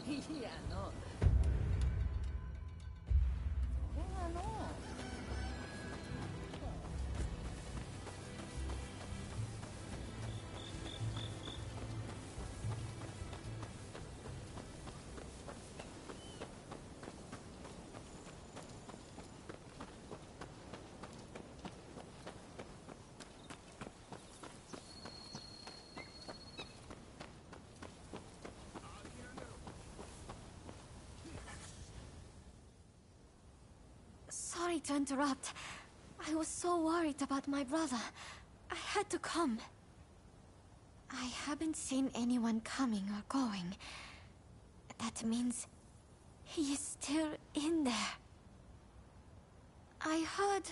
いやそれがSorry to interrupt. I was so worried about my brother. I had to come. I haven't seen anyone coming or going. That means he is still in there. I heard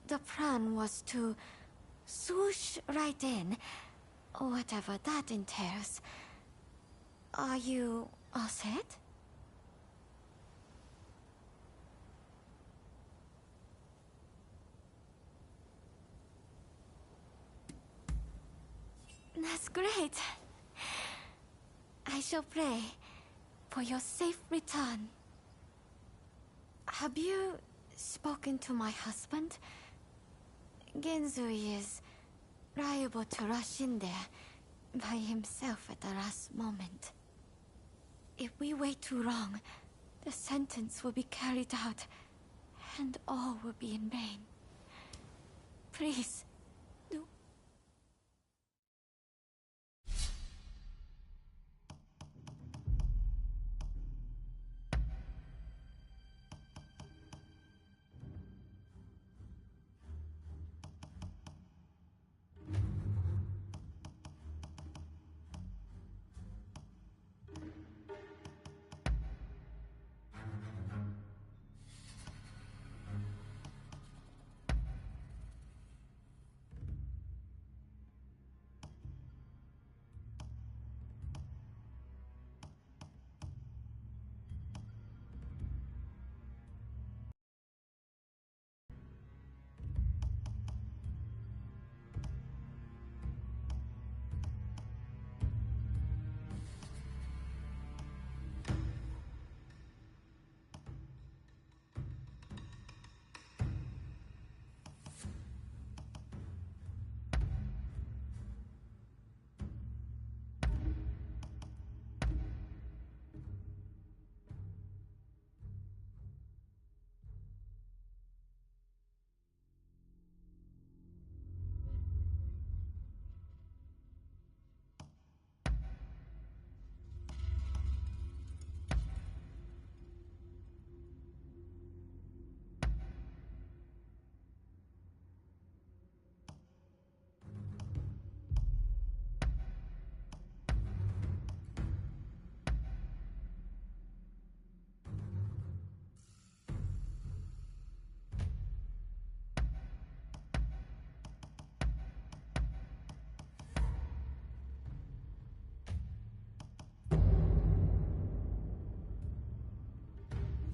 the plan was to swoosh right in, whatever that entails. Are you all set? That's great. I shall pray for your safe return. Have you spoken to my husband? Genzui is liable to rush in there by himself at the last moment. If we wait too long, the sentence will be carried out, and all will be in vain. Please, do.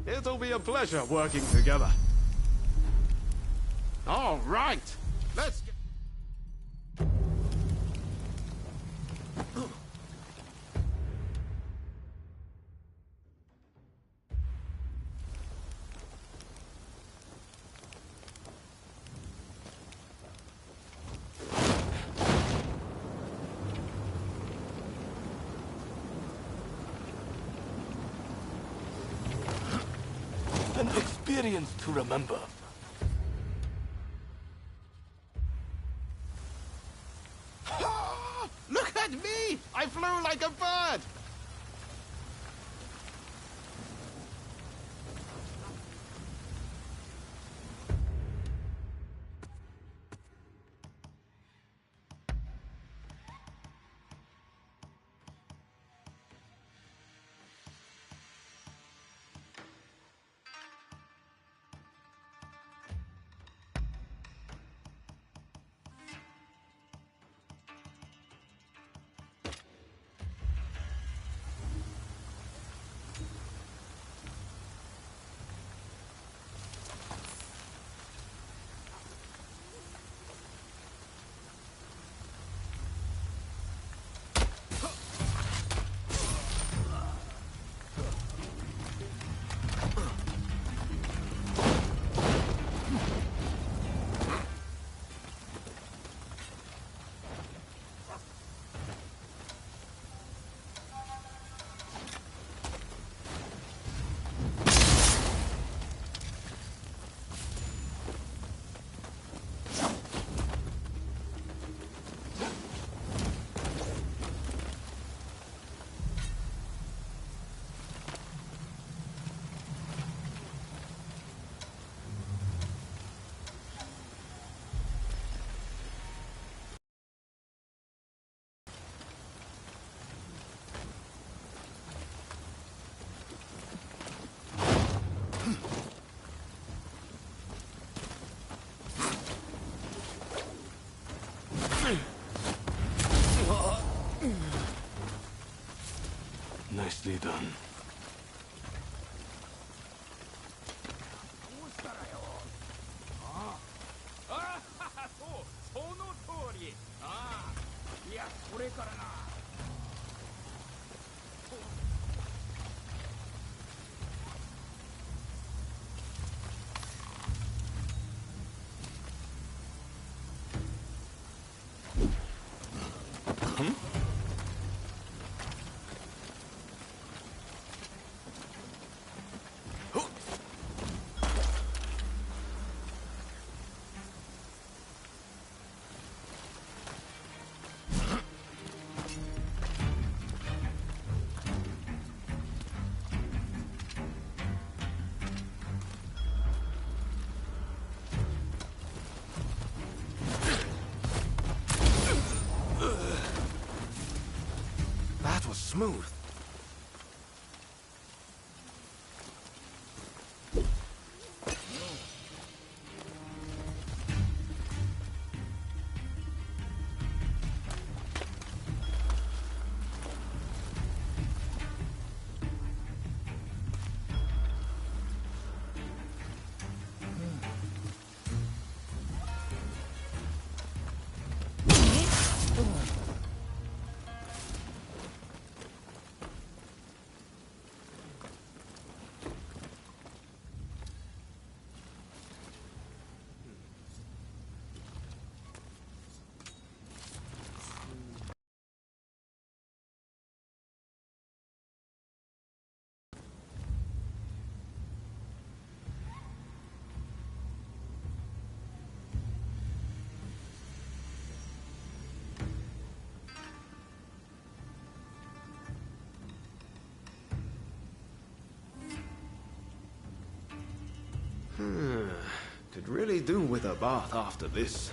It'll be a pleasure working together. All right, let's get... An experience to remember. Look at me! I flew like a bird! Nicely done. どうしたらよ。ああ。ああ、そう、その通り。ああ。いや、これからな。That was smooth. Could really do with a bath after this.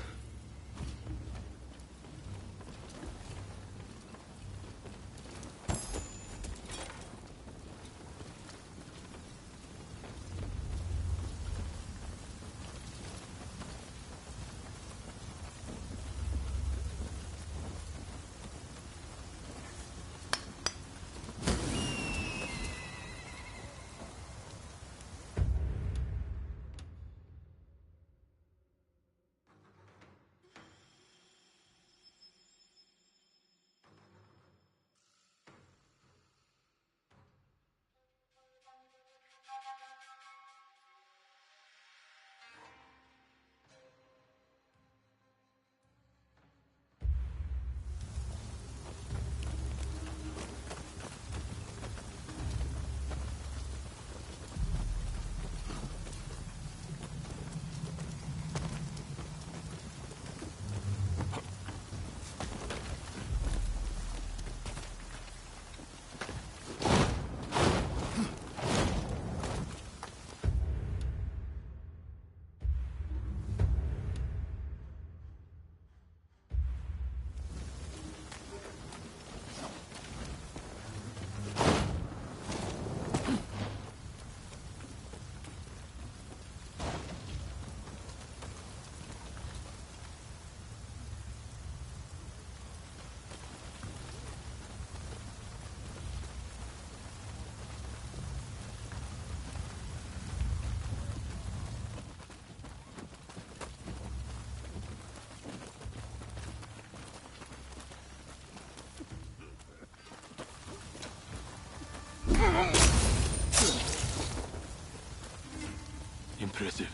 Impressive.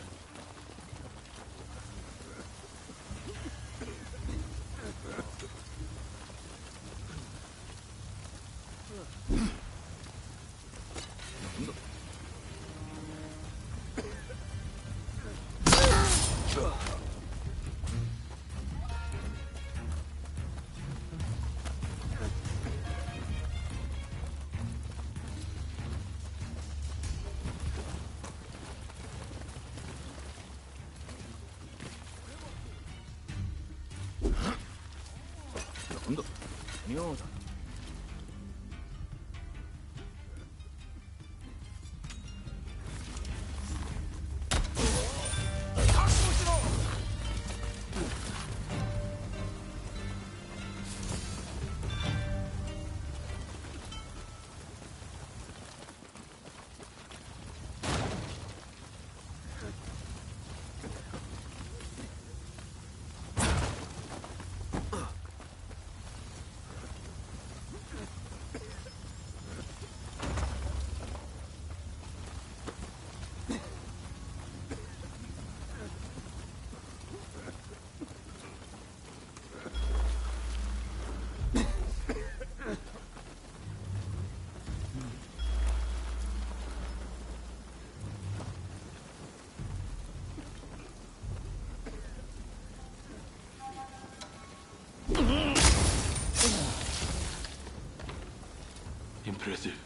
Impressive.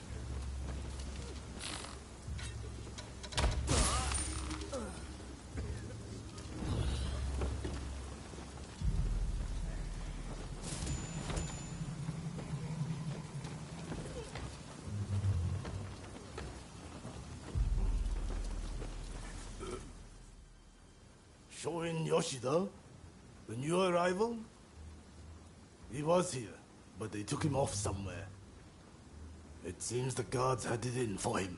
Shoin Yoshida? The new arrival? He was here, but they took him off somewhere. It seems the guards had it in for him.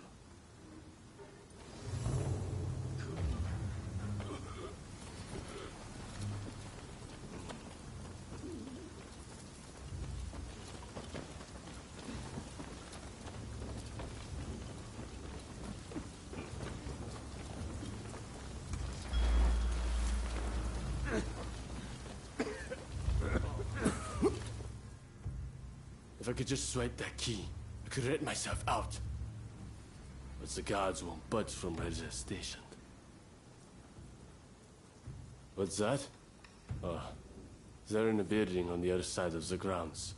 If I could just swipe that key, I could let myself out. But the guards won't budge from where they're stationed. What's that? Oh, they're in a building on the other side of the grounds.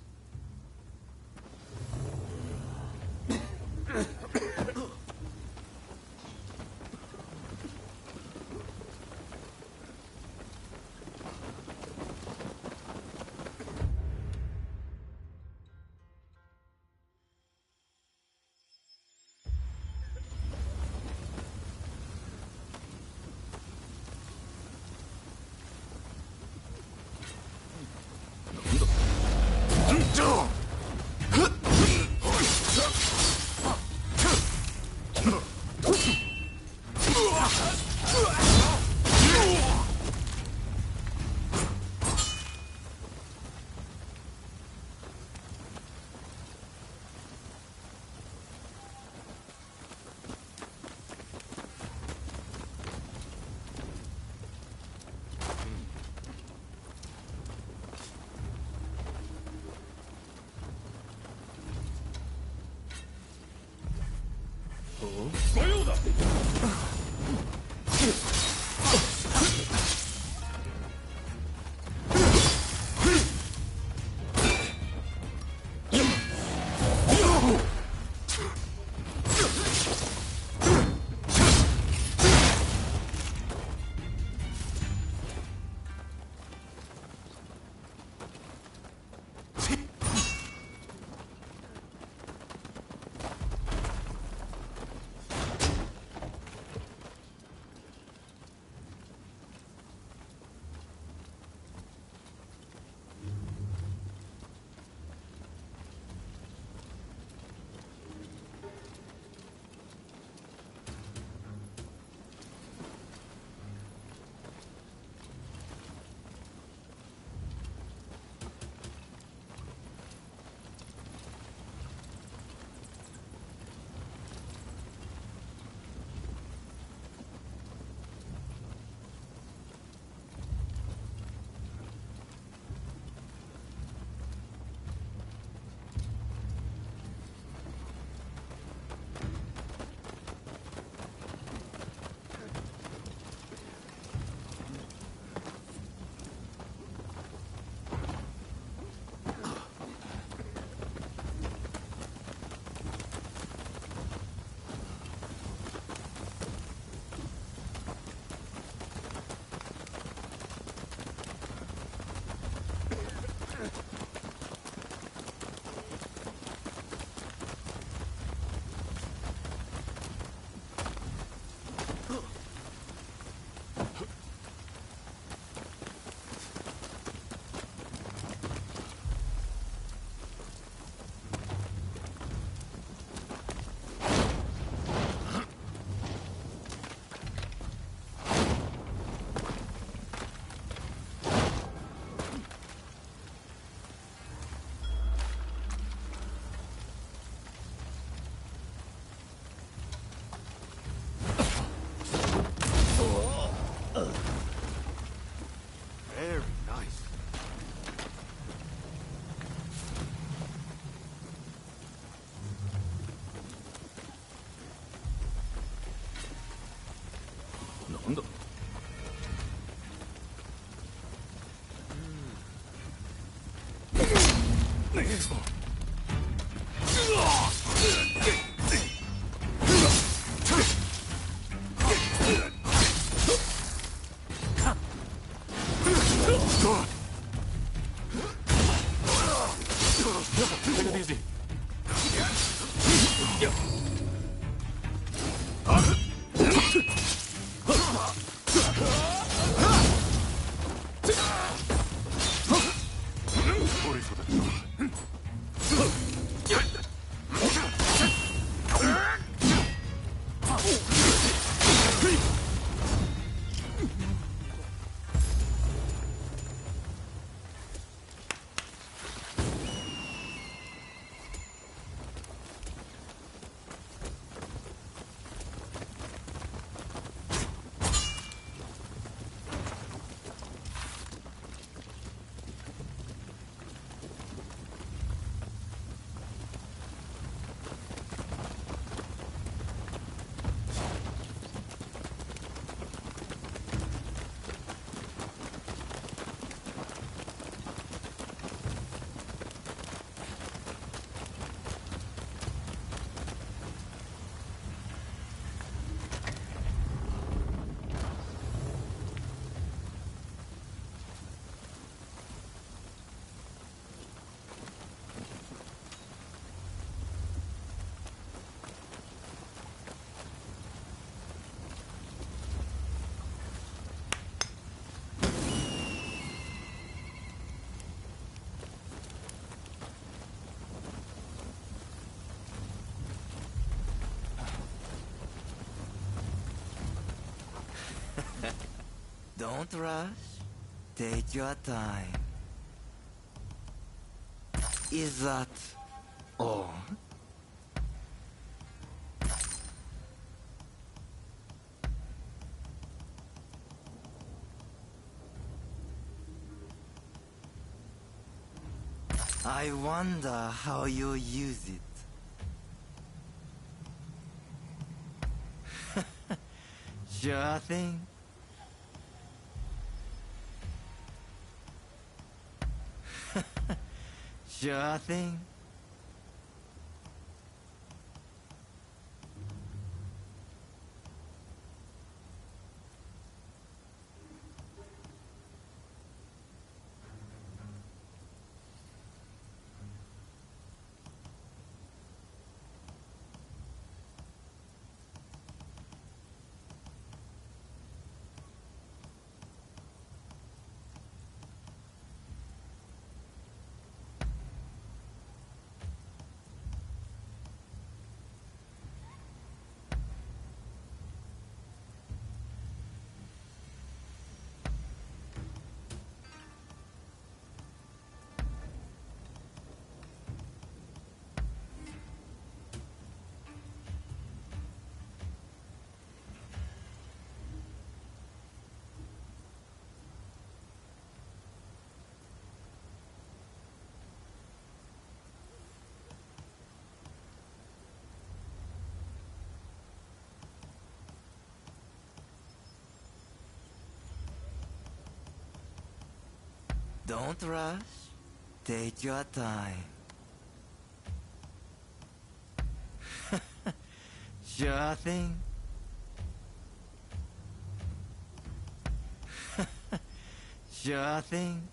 Very nice. Don't rush. Take your time. Is that all? I wonder how you use it. Sure thing. Sure thing. Don't rush. Take your time. Sure thing. Sure thing.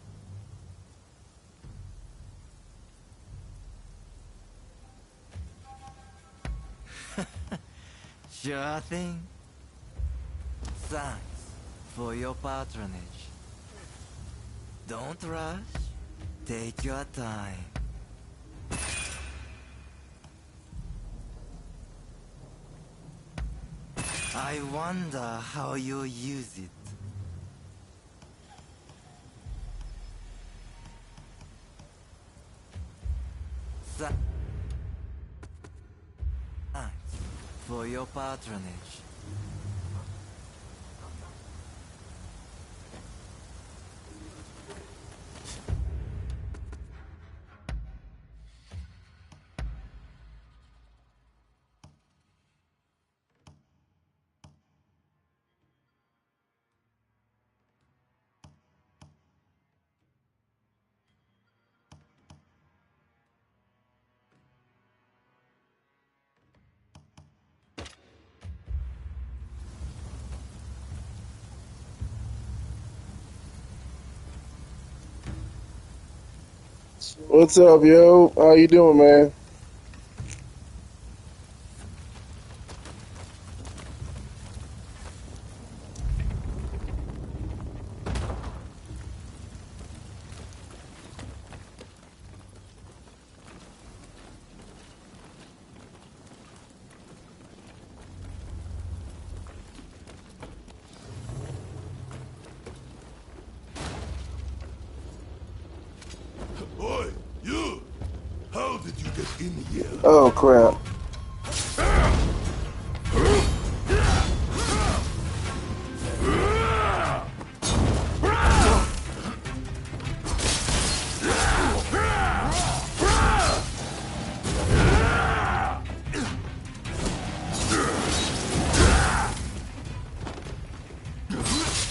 Sure thing. Thanks for your patronage. Don't rush. Take your time. I wonder how you use it. Thanks for your patronage. What's up, yo? How you doing, man? did you get in here? Oh crap.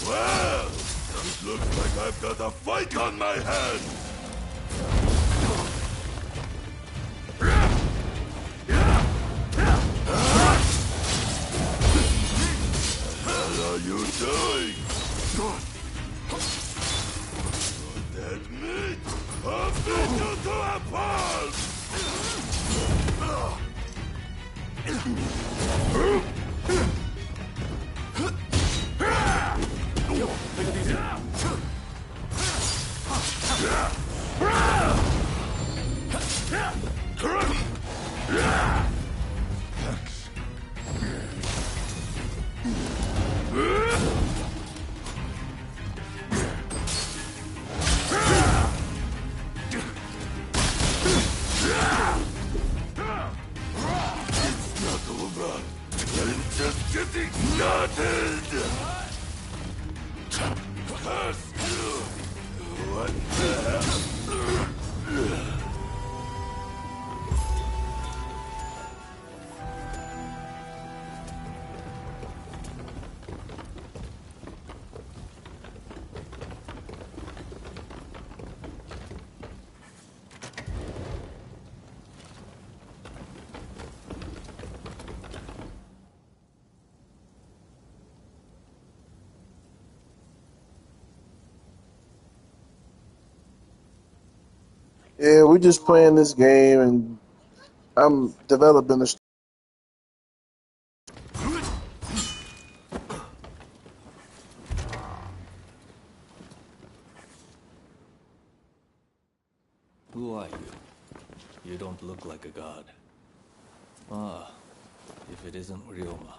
Well, it looks like I've got a fight on my hands. What are you doing? Let me beat you to a pulp! It's not over. I'm just getting started. Curse you! What the hell? Yeah, we just playing this game and I'm developing a Who are you? You don't look like a god. Ah, if it isn't Ryoma.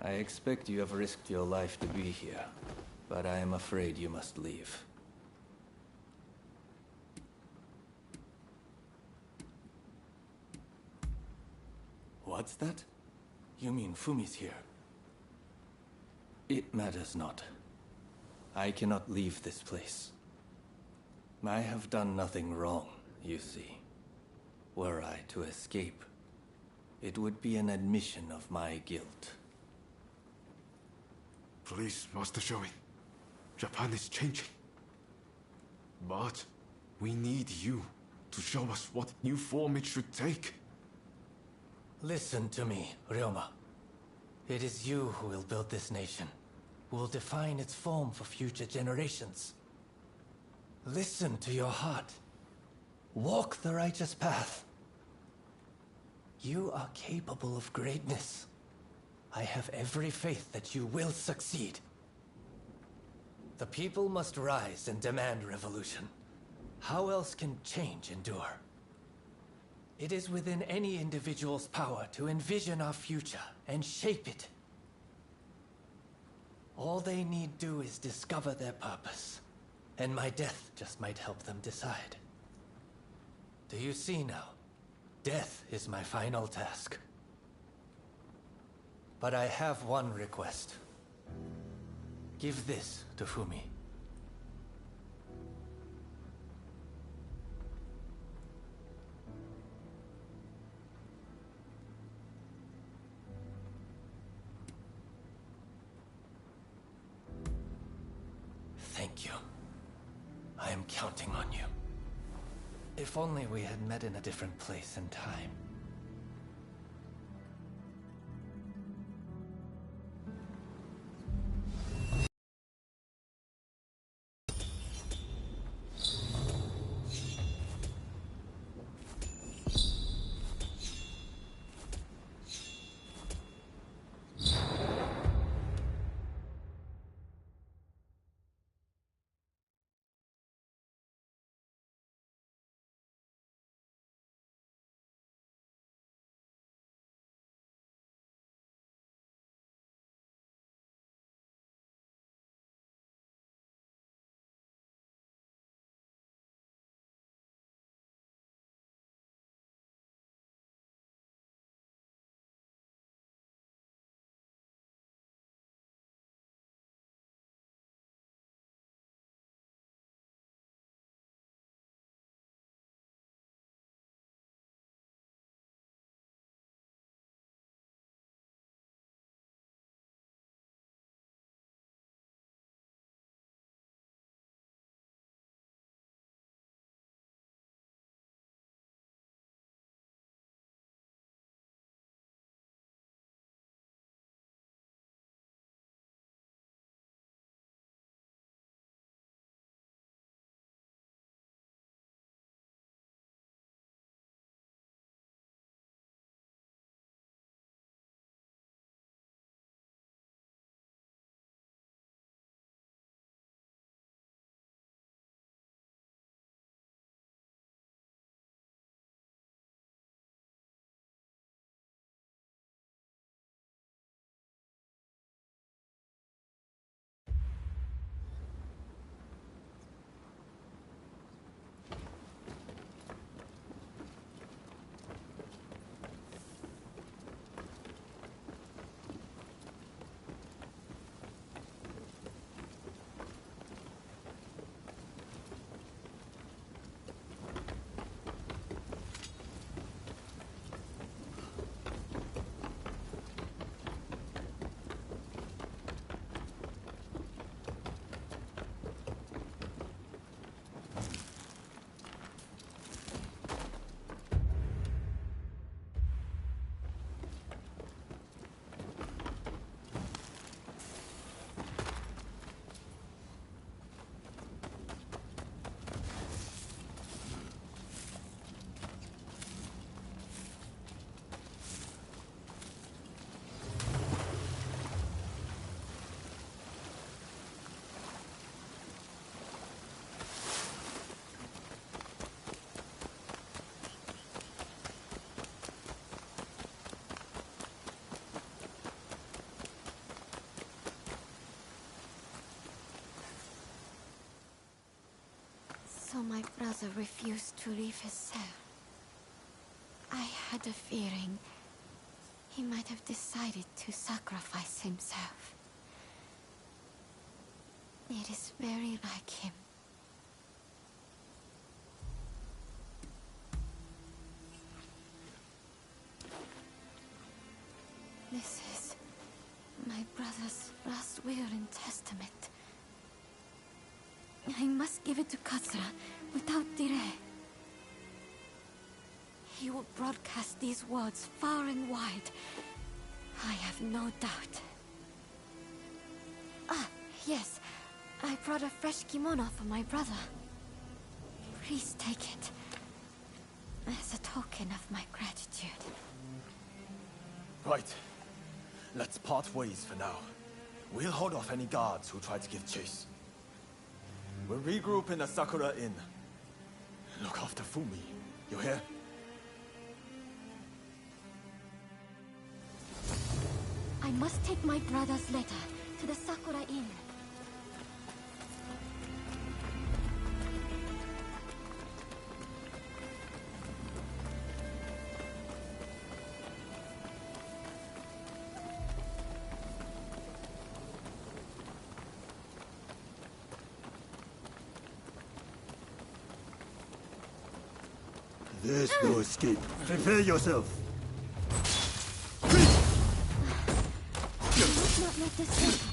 I expect you have risked your life to be here, but I am afraid you must leave. What's that? You mean Fumi's here? It matters not. I cannot leave this place. I have done nothing wrong, you see. Were I to escape, it would be an admission of my guilt. Please, Master Shoin. Japan is changing. But we need you to show us what new form it should take. Listen to me, Ryoma. It is you who will build this nation, who will define its form for future generations. Listen to your heart. Walk the righteous path. You are capable of greatness. I have every faith that you will succeed. The people must rise and demand revolution. How else can change endure? It is within any individual's power to envision our future and shape it. All they need do is discover their purpose, and my death just might help them decide. Do you see now? Death is my final task. But I have one request. Give this to Fumi. Thank you. I am counting on you. If only we had met in a different place and time. brother refused to leave his cell. I had a feeling he might have decided to sacrifice himself. It is very like him. This is my brother's last will and testament. I must give it to Katsura without delay. He will broadcast these words far and wide. I have no doubt. Ah, yes. I brought a fresh kimono for my brother. Please take it as a token of my gratitude. Right. Let's part ways for now. We'll hold off any guards who try to give chase. We'll regroup in the Sakura Inn. Look after Fumi. You hear? I must take my brother's letter to the Sakura Inn. There's no escape. Prepare yourself. You must not let this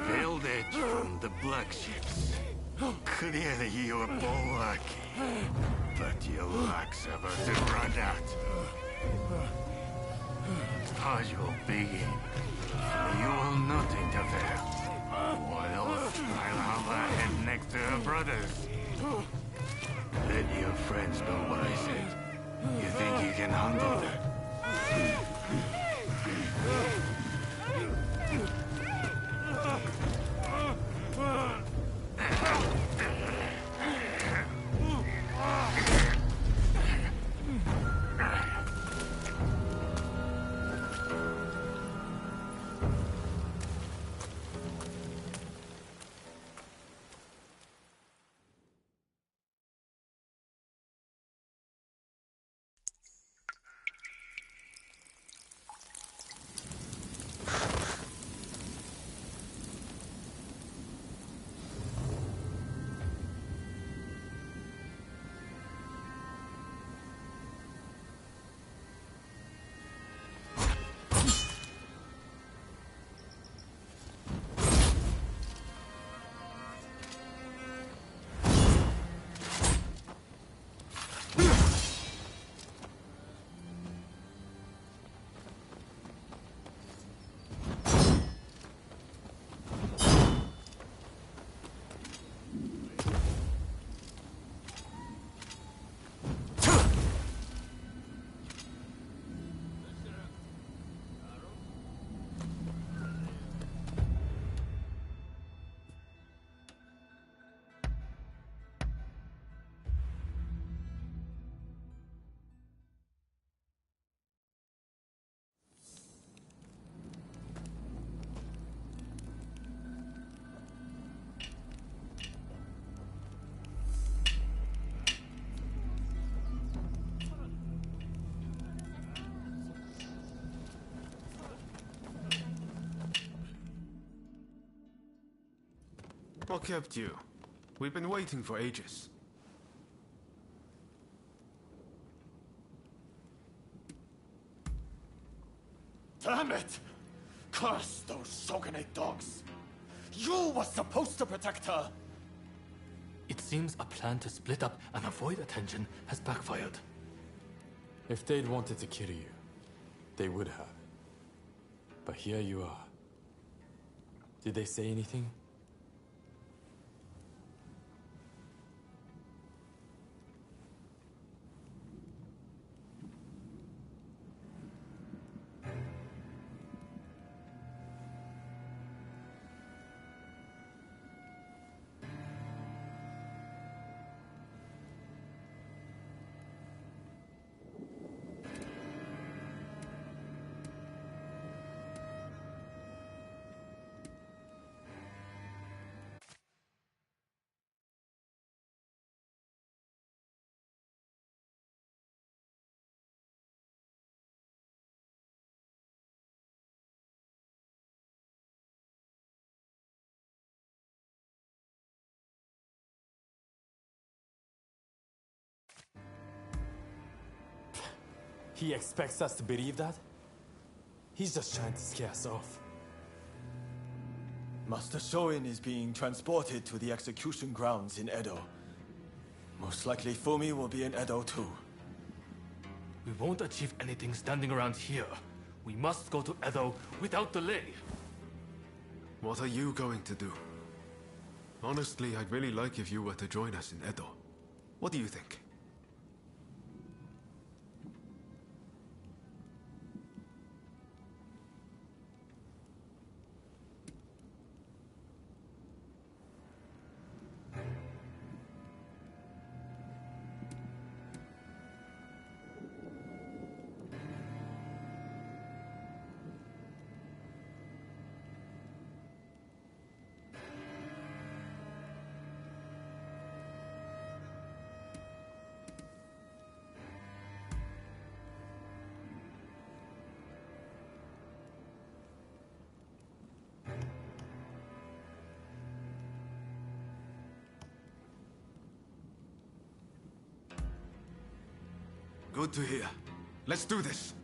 Build it from the black ships. Clearly you're bulwark, but your luck's about to run out. Pause will begin. You will not interfere. What else? I'll have a head next to her brothers. Let your friends know what I said. You think you can handle that? What kept you? We've been waiting for ages. Damn it! Curse those Shogunate dogs! You were supposed to protect her! It seems a plan to split up and avoid attention has backfired. If they'd wanted to kill you, they would have. But here you are. Did they say anything? He expects us to believe that? He's just trying to scare us off. Master Shoin is being transported to the execution grounds in Edo. Most likely Fumi will be in Edo too. We won't achieve anything standing around here. We must go to Edo without delay. What are you going to do? Honestly, I'd really like if you were to join us in Edo. What do you think? Good to hear. Let's do this.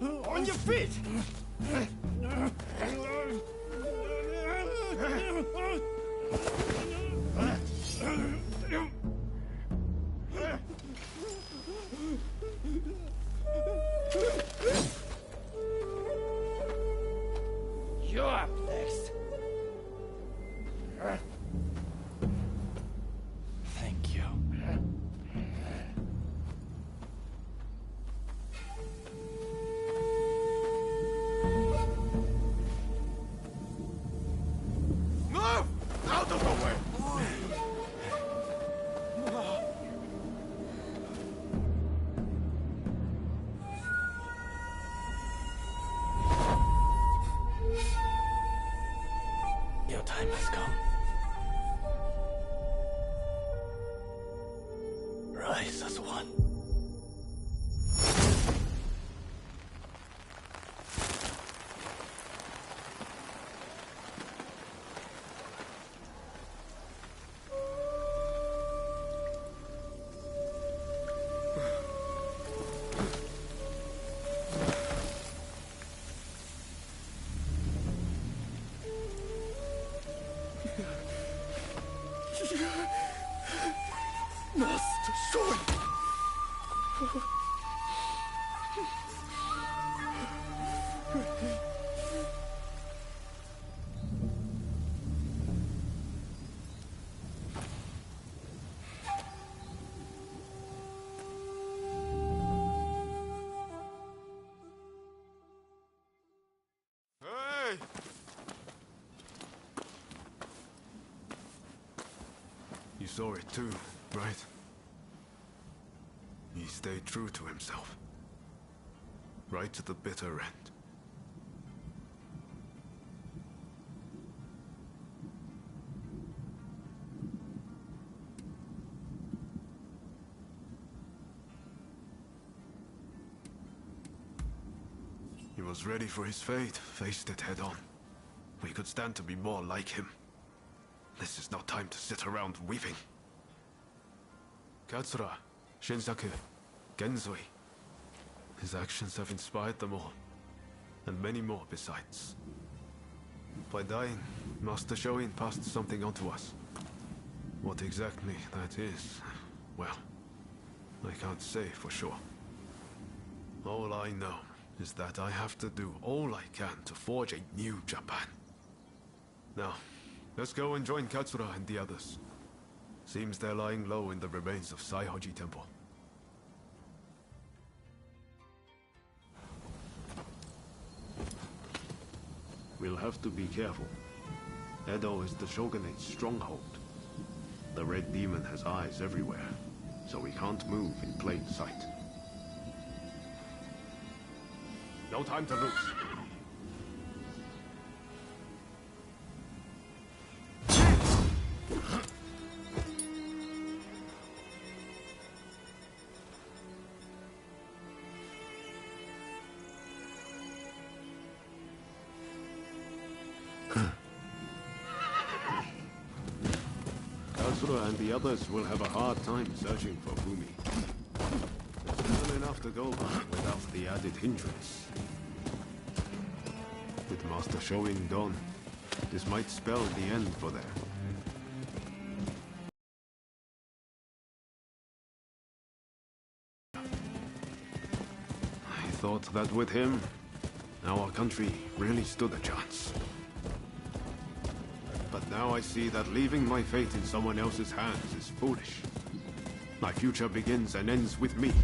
On your feet! You're up next. Thank you. Move! Out of the way! Your time has come. Rise as one. Master Shoin! Hey! You saw it too, right? He stayed true to himself. Right to the bitter end. was ready for his fate, faced it head on. We could stand to be more like him. This is not time to sit around weeping. Katsura, Shinsaku, Genzui. His actions have inspired them all, and many more besides. By dying, Master Shoin passed something on to us. What exactly that is, well, I can't say for sure. All I know is that I have to do all I can to forge a new Japan. Now, let's go and join Katsura and the others. Seems they're lying low in the remains of Saihoji Temple. We'll have to be careful. Edo is the Shogunate's stronghold. The Red Demon has eyes everywhere, so we can't move in plain sight. No time to lose. Katsura and the others will have a hard time searching for Fumi. There's still enough to go by without the added hindrance. With Master Shoin gone, this might spell the end for them. I thought that with him, our country really stood a chance. But now I see that leaving my fate in someone else's hands is foolish. My future begins and ends with me.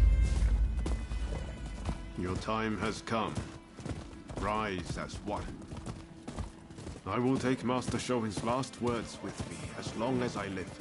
Your time has come. Rise as one. I will take Master Shoin's last words with me as long as I live.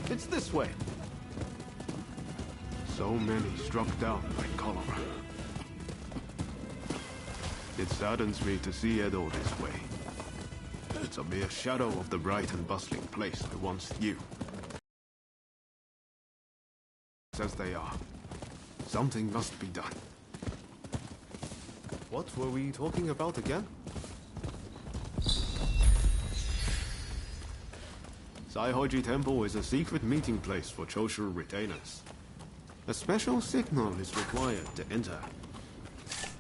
It's this way. So many struck down by cholera. It saddens me to see Edo this way. It's a mere shadow of the bright and bustling place I once knew. As they are, something must be done. What were we talking about again? Saihoji Temple is a secret meeting place for Choshu retainers. A special signal is required to enter.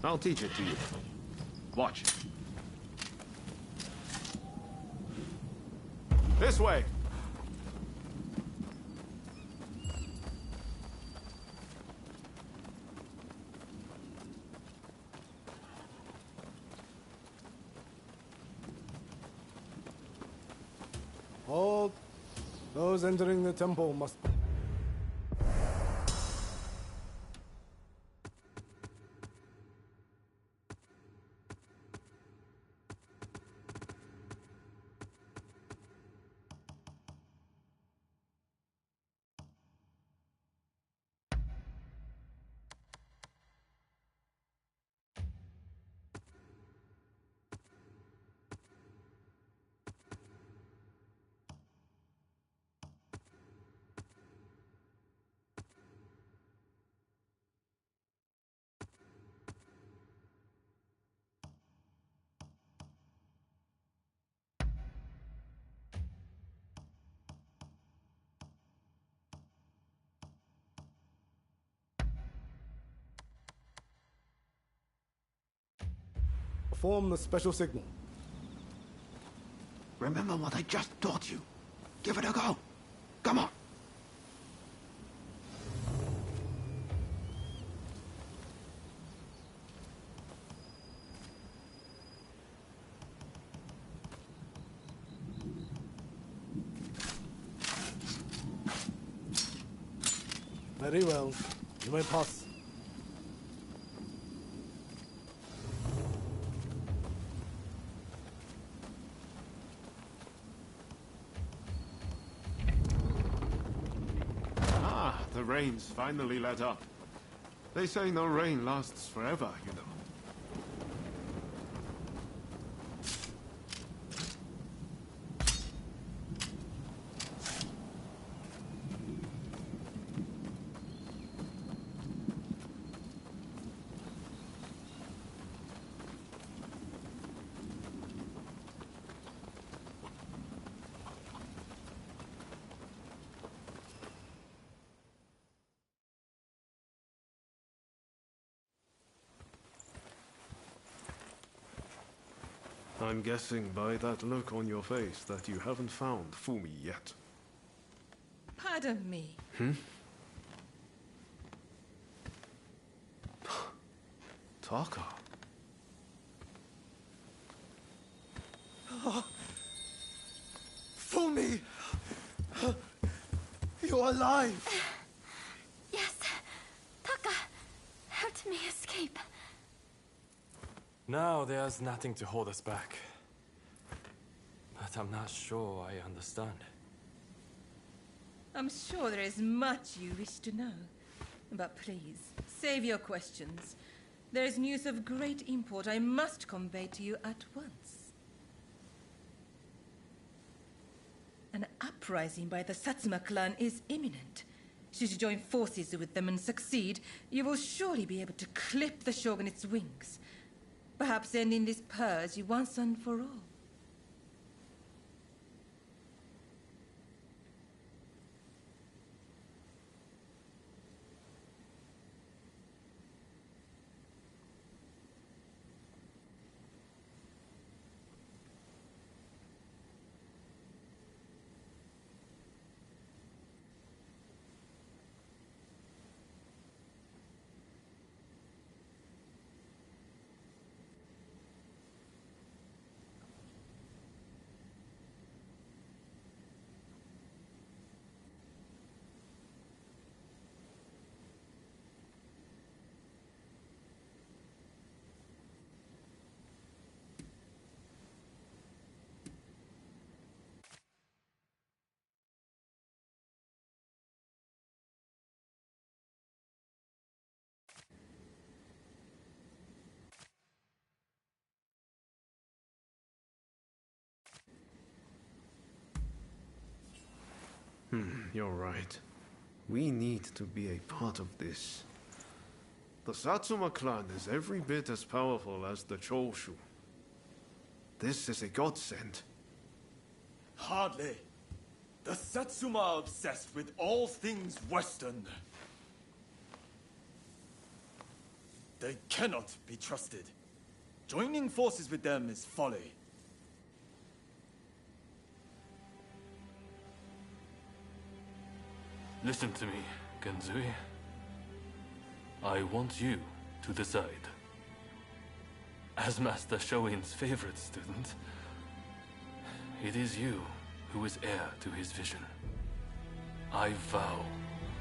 I'll teach it to you. Watch. This way! Hold. Those entering the temple must... Perform the special signal. Remember what I just taught you. Give it a go. Come on. Very well. You may pass. Ah, the rain's finally let up. They say no rain lasts forever, you know. I'm guessing by that look on your face that you haven't found Fumi yet. Pardon me. Taka. Fumi! You're alive! Yes. Taka helped me escape. Now there's nothing to hold us back. But I'm not sure I understand. I'm sure there is much you wish to know. But please, save your questions. There is news of great import I must convey to you at once. An uprising by the Satsuma clan is imminent. Should you join forces with them and succeed, you will surely be able to clip the shogunate's wings. Perhaps ending this purge once and for all. You're right. We need to be a part of this. The Satsuma clan is every bit as powerful as the Choshu. This is a godsend. Hardly. The Satsuma are obsessed with all things Western. They cannot be trusted. Joining forces with them is folly. Listen to me, Genzui. I want you to decide. As Master Shoin's favorite student, it is you who is heir to his vision. I vow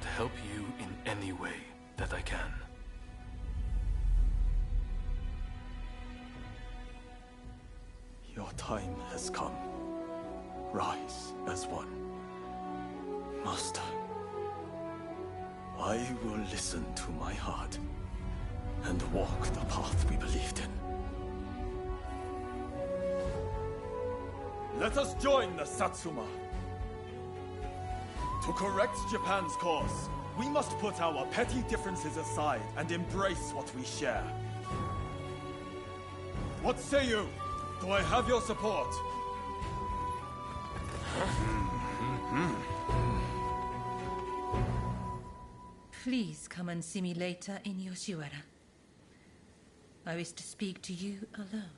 to help you in any way that I can. Your time has come. Rise as one. Master, I will listen to my heart and walk the path we believed in. Let us join the Satsuma. To correct Japan's course, we must put our petty differences aside and embrace what we share. What say you? Do I have your support? Please come and see me later in Yoshiwara. I wish to speak to you alone.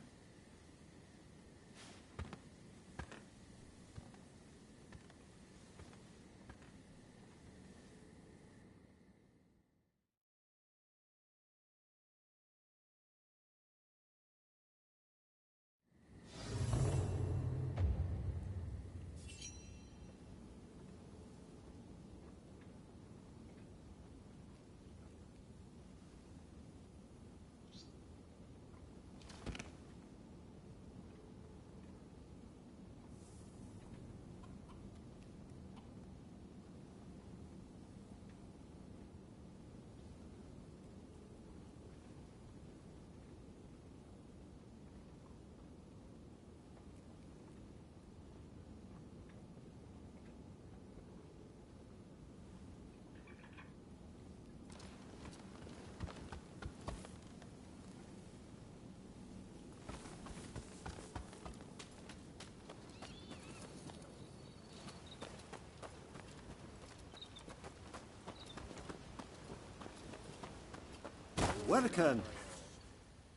Welcome.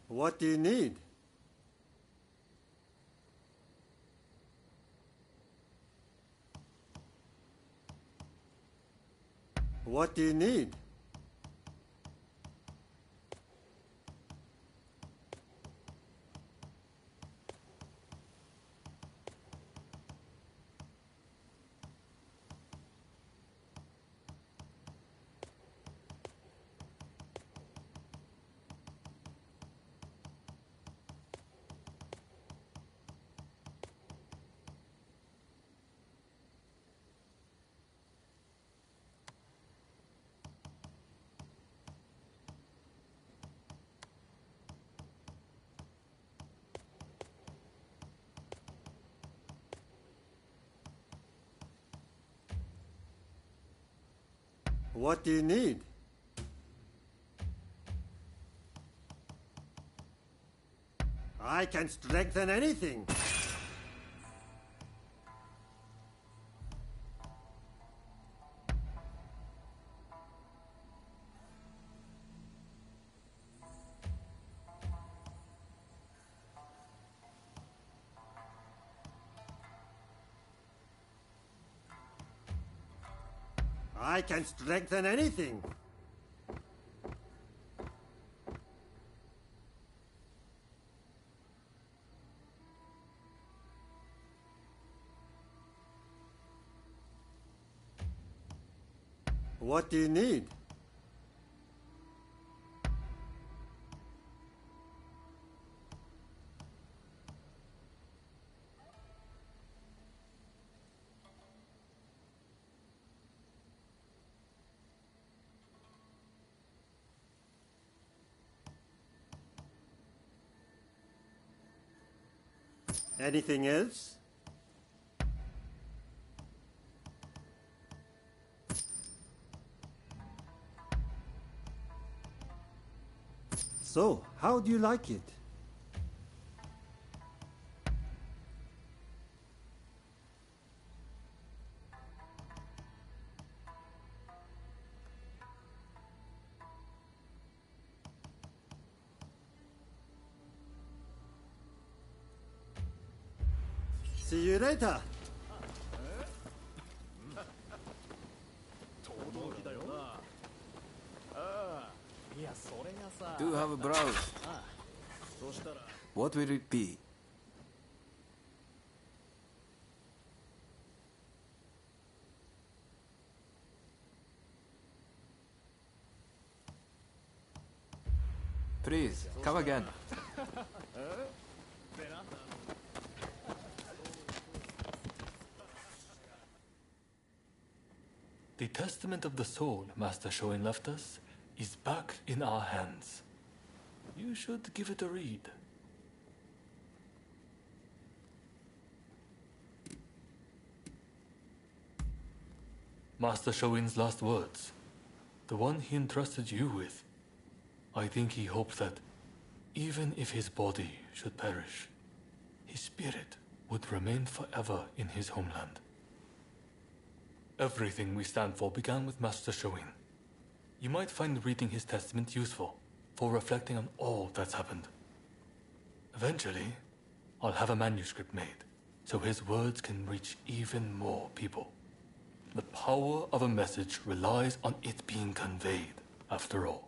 What do you need? What do you need? What do you need? I can strengthen anything. I can strengthen anything. What do you need? Anything else? So, how do you like it? See you later. Do have a browse. What will it be? Please, come again. The testament of the soul Master Shoin left us is back in our hands. You should give it a read. Master Shoin's last words, the one he entrusted you with. I think he hoped that, even if his body should perish, his spirit would remain forever in his homeland. Everything we stand for began with Master Shoin. You might find reading his testament useful for reflecting on all that's happened. Eventually, I'll have a manuscript made so his words can reach even more people. The power of a message relies on it being conveyed, after all.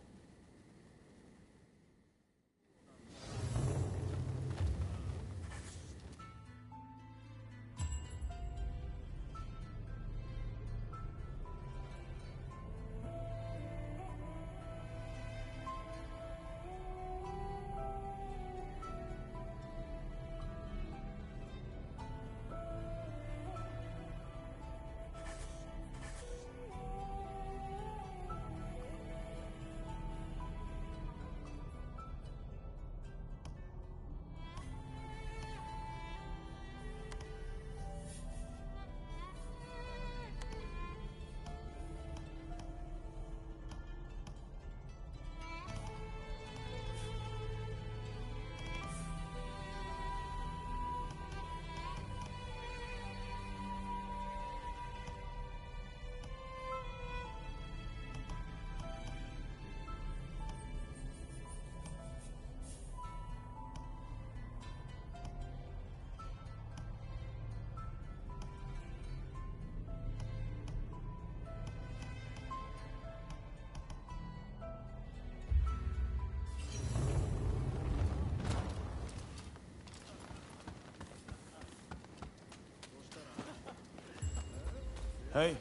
Hey.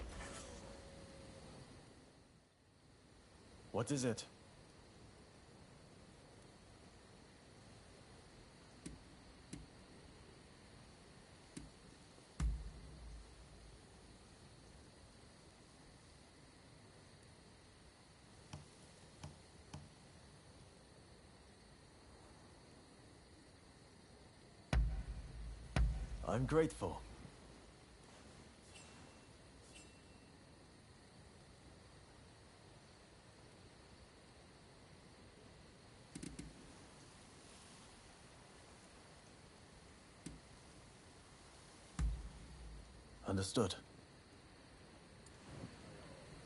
What is it? I'm grateful. Understood.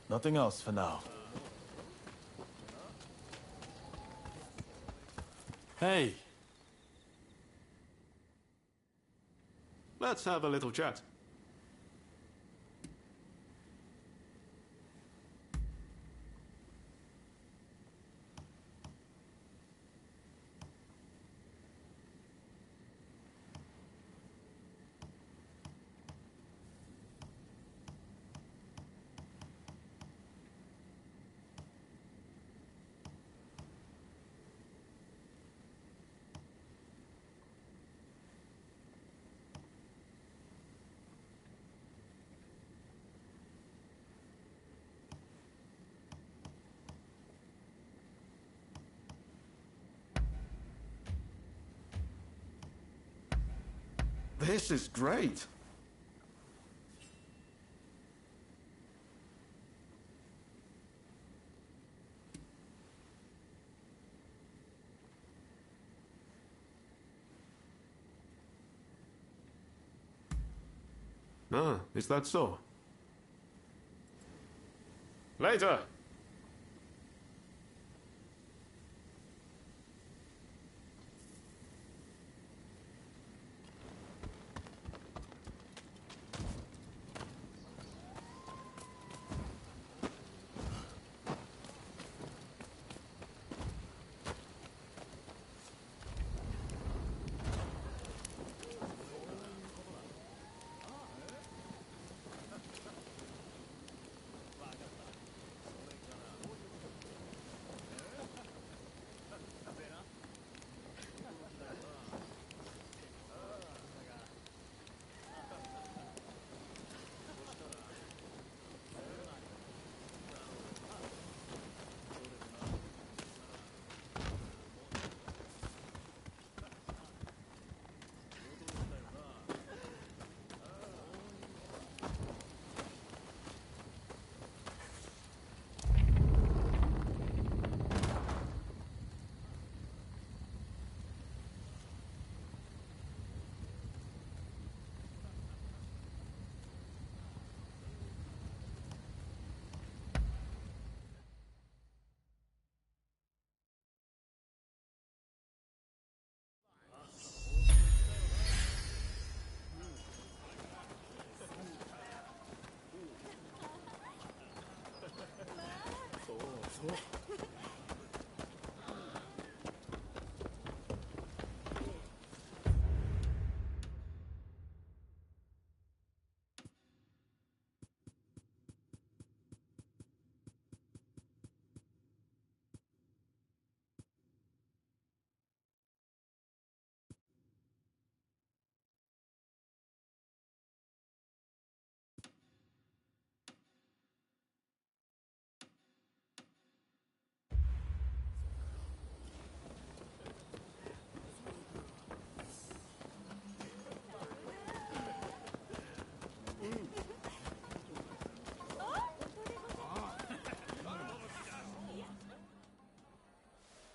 Nothing else for now. Hey! Let's have a little chat. This is great. Ah, is that so? Later!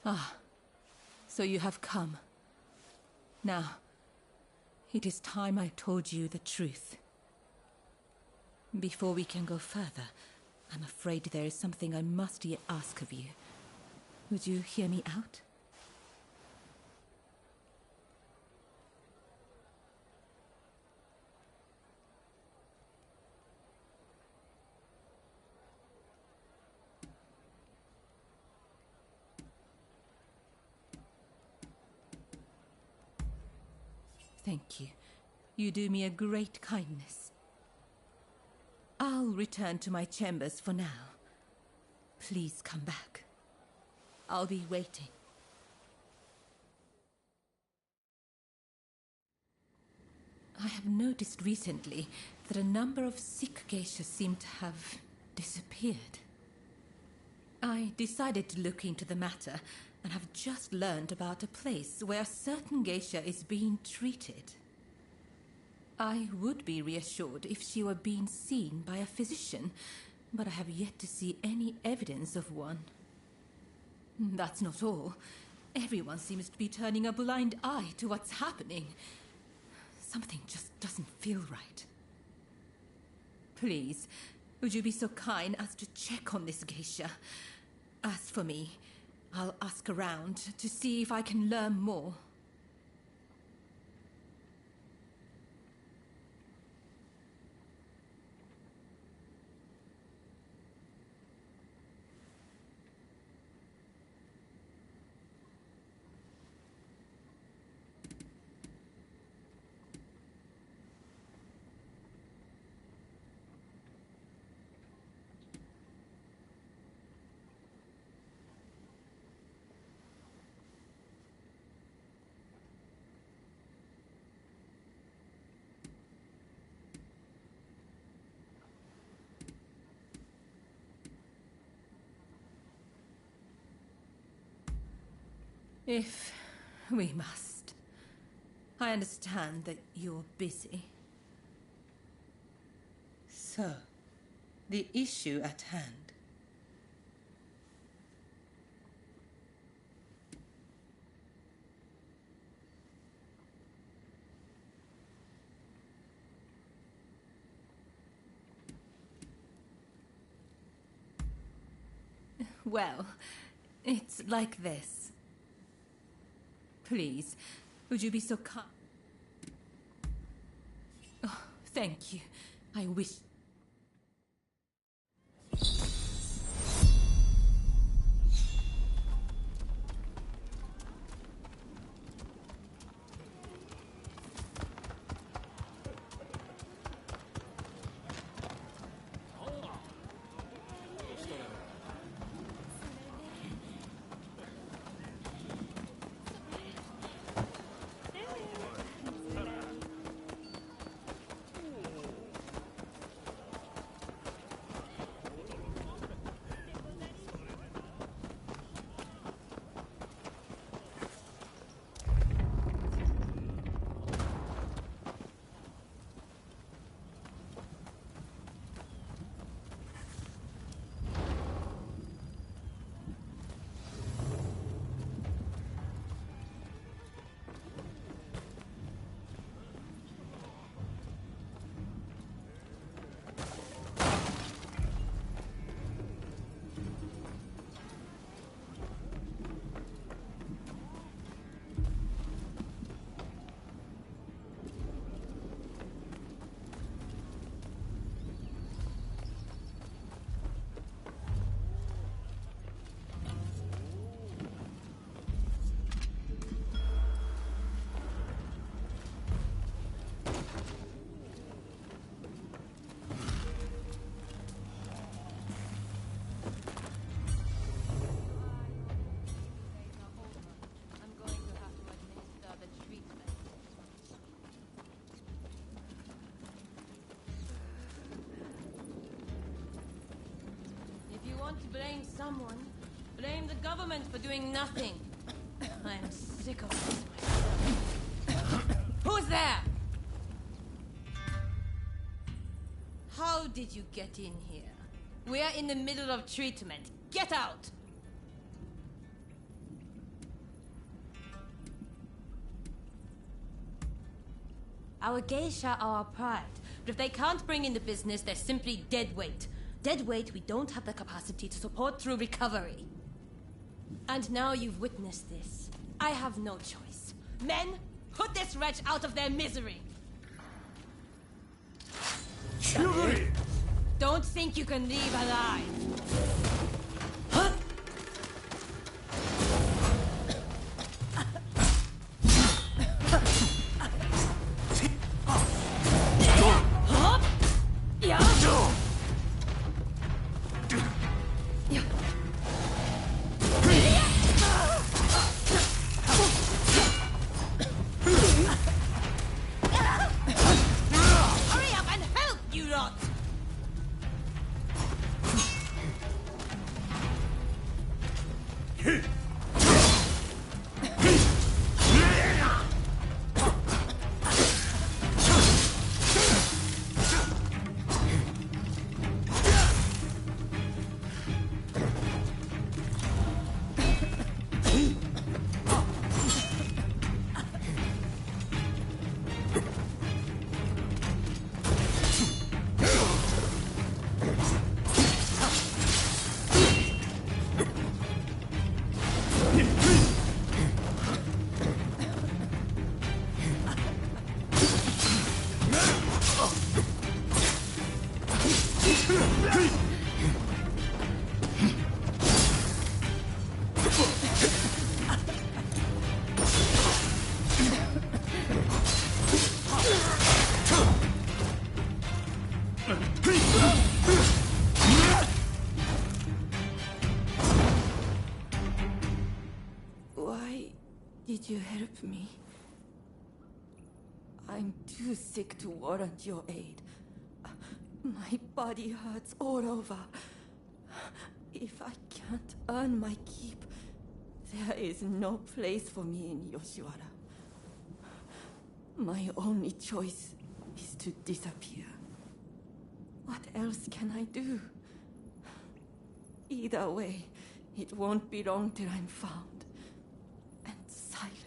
Ah, so you have come. Now, it is time I told you the truth. Before we can go further, I'm afraid there is something I must yet ask of you. Would you hear me out? Thank you. You do me a great kindness. I'll return to my chambers for now. Please come back. I'll be waiting. I have noticed recently that a number of sick geishas seem to have disappeared. I decided to look into the matter and have just learned about a place where a certain geisha is being treated. I would be reassured if she were being seen by a physician, but I have yet to see any evidence of one. That's not all. Everyone seems to be turning a blind eye to what's happening. Something just doesn't feel right. Please, would you be so kind as to check on this geisha? As for me, I'll ask around to see if I can learn more. If we must. I understand that you're busy. So, the issue at hand. Well, it's like this. Please, would you be so kind? Oh, thank you. I wish... To blame someone, blame the government for doing nothing. I'm sick of this. Who's there? How did you get in here? We're in the middle of treatment. Get out! Our geisha are our pride, but if they can't bring in the business, they're simply dead weight. Dead weight we don't have the capacity to support through recovery. And now you've witnessed this. I have no choice. Men, put this wretch out of their misery! Fury! Don't think you can leave alive. you help me? I'm too sick to warrant your aid. My body hurts all over. If I can't earn my keep, there is no place for me in Yoshiwara. My only choice is to disappear. What else can I do? Either way, it won't be long till I'm found and silenced.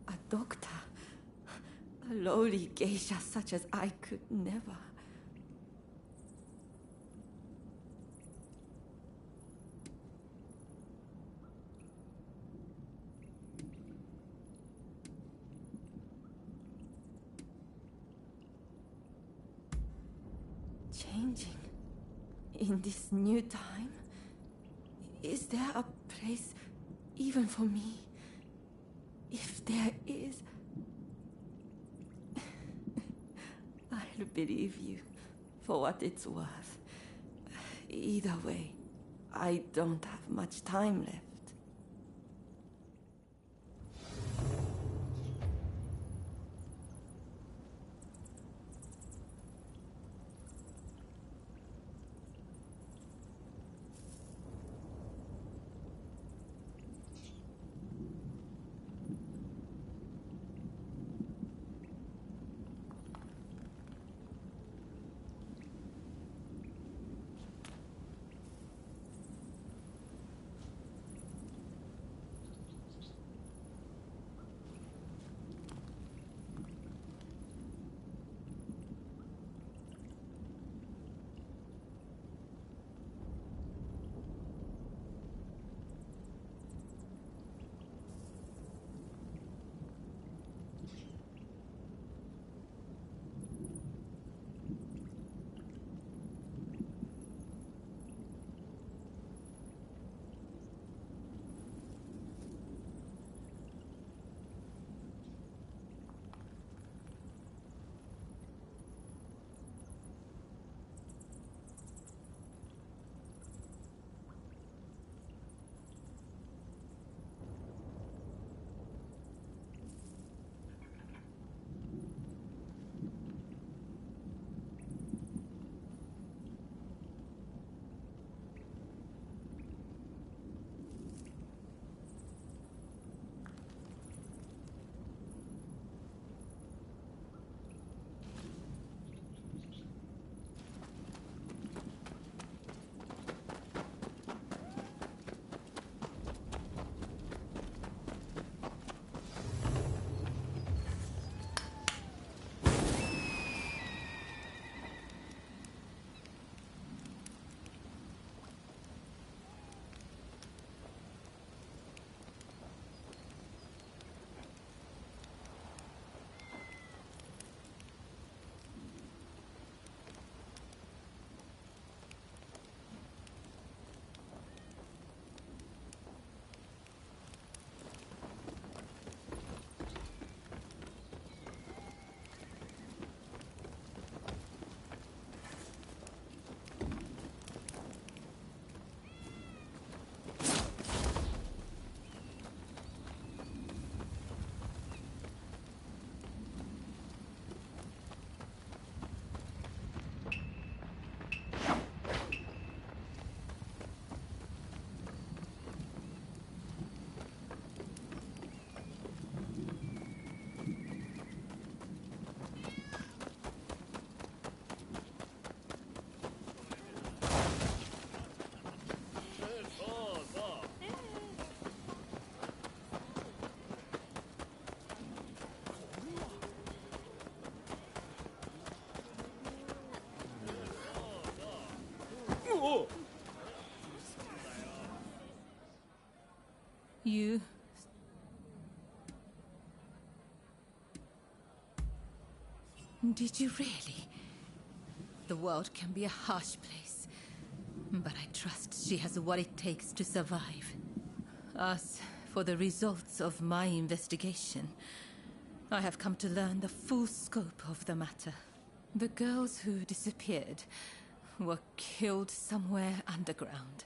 A doctor, a lowly geisha such as I could never. Changing in this new time? Is there a place even for me? If there is, I'll believe you for what it's worth. Either way, I don't have much time left. You... Did you really? The world can be a harsh place, but I trust she has what it takes to survive. As for the results of my investigation, I have come to learn the full scope of the matter. The girls who disappeared were killed somewhere underground,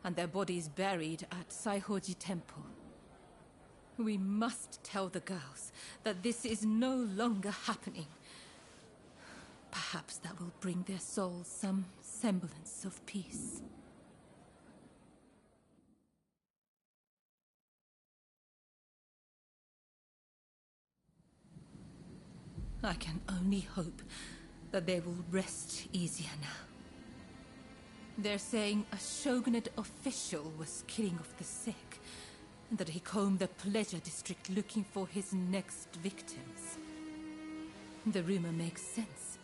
and their bodies buried at Saihoji Temple. We must tell the girls that this is no longer happening. Perhaps that will bring their souls some semblance of peace. I can only hope that they will rest easier now. They're saying a shogunate official was killing off the sick, and that he combed the pleasure district looking for his next victims. The rumor makes sense.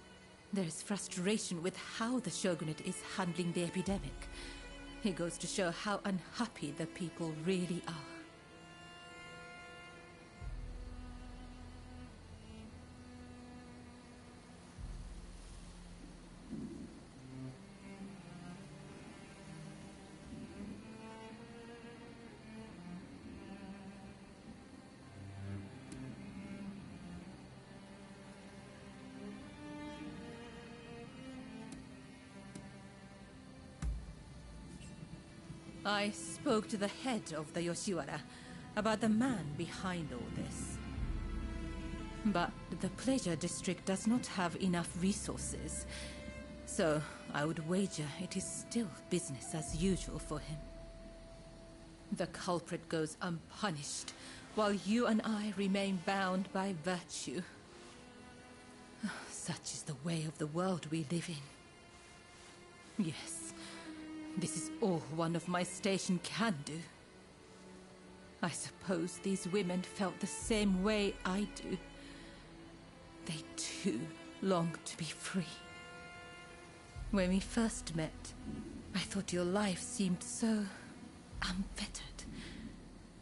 There is frustration with how the shogunate is handling the epidemic. It goes to show how unhappy the people really are. I spoke to the head of the Yoshiwara about the man behind all this. But the pleasure district does not have enough resources, so I would wager it is still business as usual for him. The culprit goes unpunished, while you and I remain bound by virtue. Such is the way of the world we live in. Yes. This is all one of my station can do. I suppose these women felt the same way I do. They too long to be free. When we first met, I thought your life seemed so unfettered.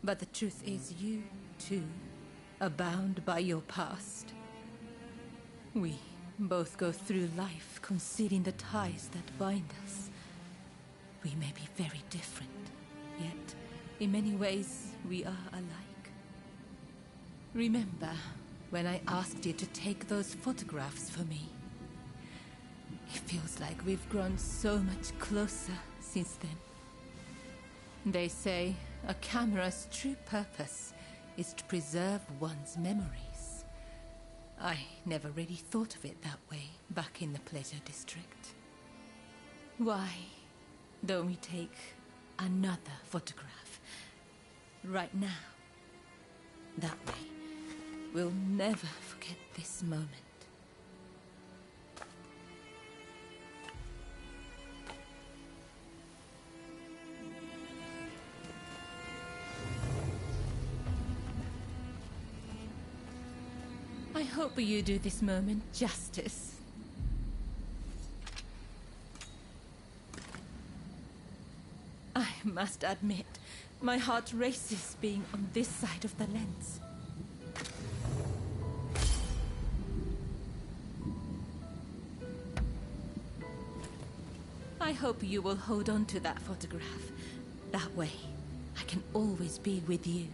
But the truth is you too are bound by your past. We both go through life concealing the ties that bind us. We may be very different, yet in many ways we are alike. Remember when I asked you to take those photographs for me? It feels like we've grown so much closer since then. They say a camera's true purpose is to preserve one's memories. I never really thought of it that way back in the Pleasure District. Why don't we take another photograph right now? That way, we'll never forget this moment. I hope you do this moment justice. I must admit, my heart races being on this side of the lens. I hope you will hold on to that photograph. That way, I can always be with you.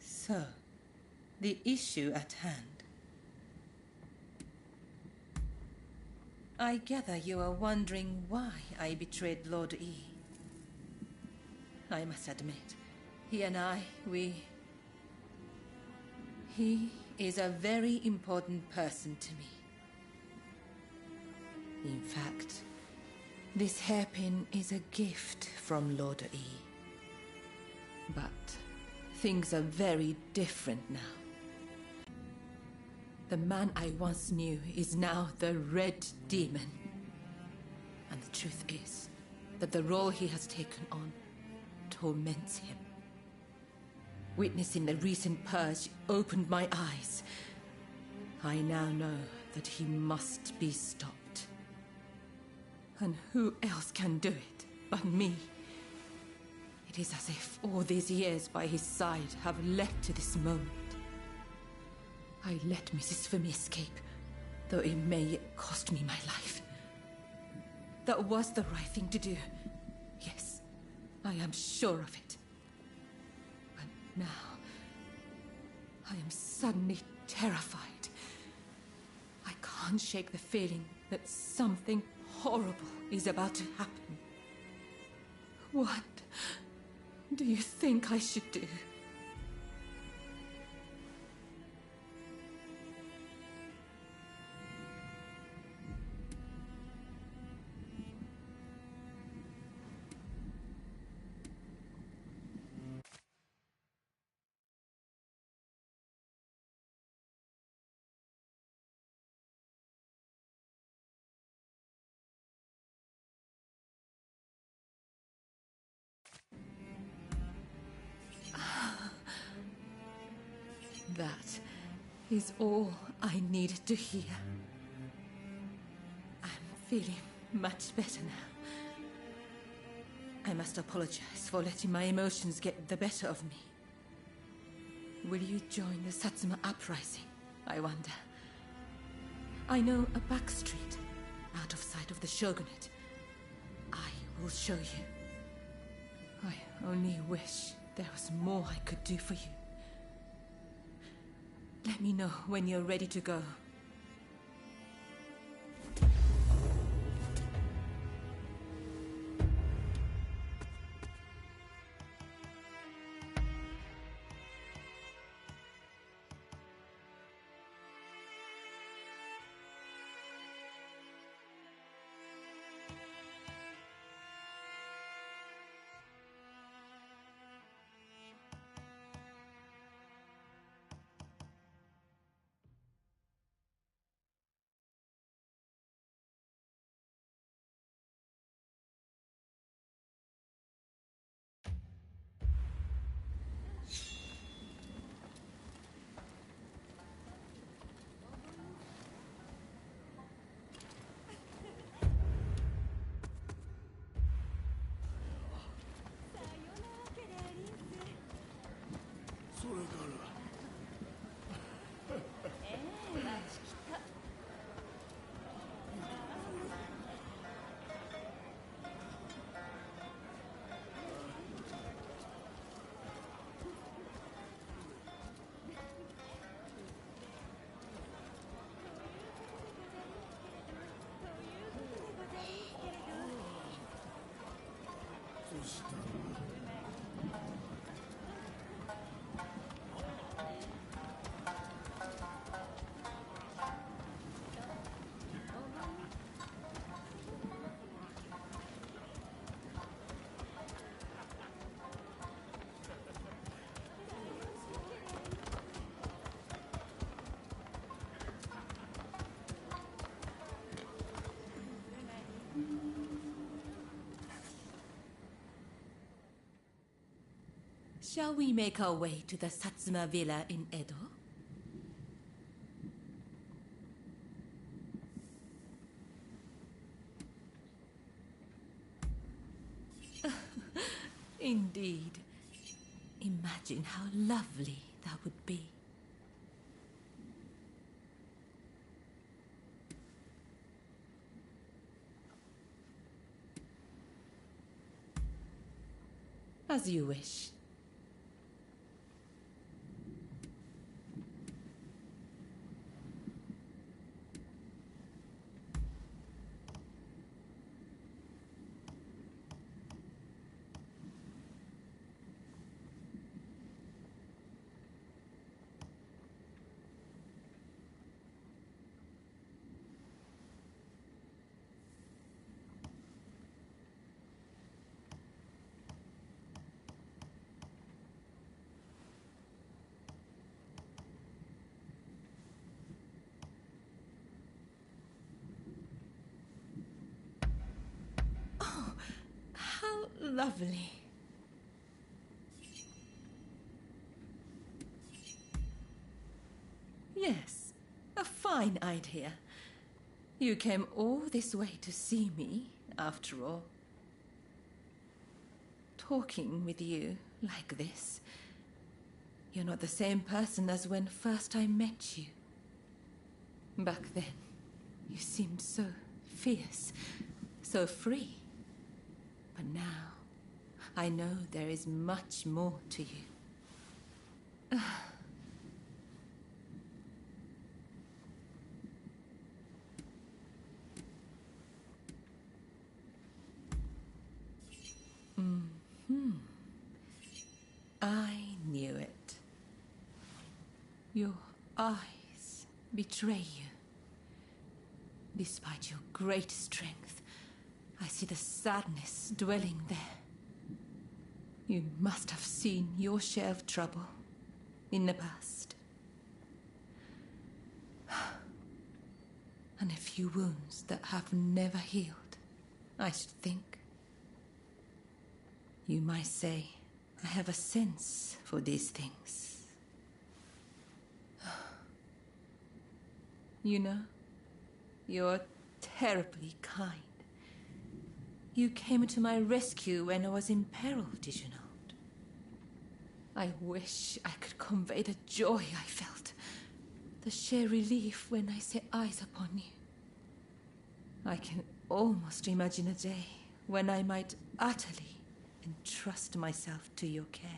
So, the issue at hand. I gather you are wondering why I betrayed Lord E. I must admit, he and I, He is a very important person to me. In fact, this hairpin is a gift from Lord E. But things are very different now. The man I once knew is now the Red Demon. And the truth is that the role he has taken on torments him. Witnessing the recent purge opened my eyes. I now know that he must be stopped. And who else can do it but me? It is as if all these years by his side have led to this moment. I let Mrs. Fumi escape, though it may yet cost me my life. That was the right thing to do. Yes, I am sure of it. But now, I am suddenly terrified. I can't shake the feeling that something horrible is about to happen. What do you think I should do? That is all I needed to hear. I'm feeling much better now. I must apologize for letting my emotions get the better of me. Will you join the Satsuma uprising, I wonder? I know a back street, out of sight of the shogunate. I will show you. I only wish there was more I could do for you. Let me know when you're ready to go. Shall we make our way to the Satsuma villa in Edo? Indeed. Imagine how lovely that would be. As you wish. How lovely. Yes, a fine-eyed here. You came all this way to see me, after all. Talking with you like this, you're not the same person as when first I met you. Back then, you seemed so fierce, so free. But now, I know there is much more to you. I knew it. Your eyes betray you. Despite your great strength, I see the sadness dwelling there. You must have seen your share of trouble in the past. And a few wounds that have never healed, I should think. You might say I have a sense for these things. You know, you're terribly kind. You came to my rescue when I was in peril, did you not? I wish I could convey the joy I felt, the sheer relief when I set eyes upon you. I can almost imagine a day when I might utterly entrust myself to your care.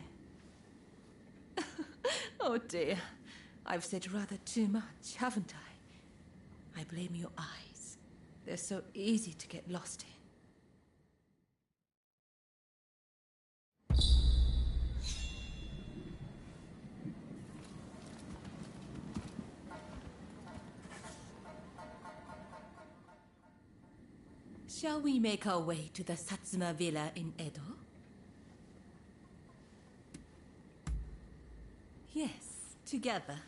Oh dear, I've said rather too much, haven't I? I blame your eyes. They're so easy to get lost in. Shall we make our way to the Satsuma Villa in Edo? Yes, together.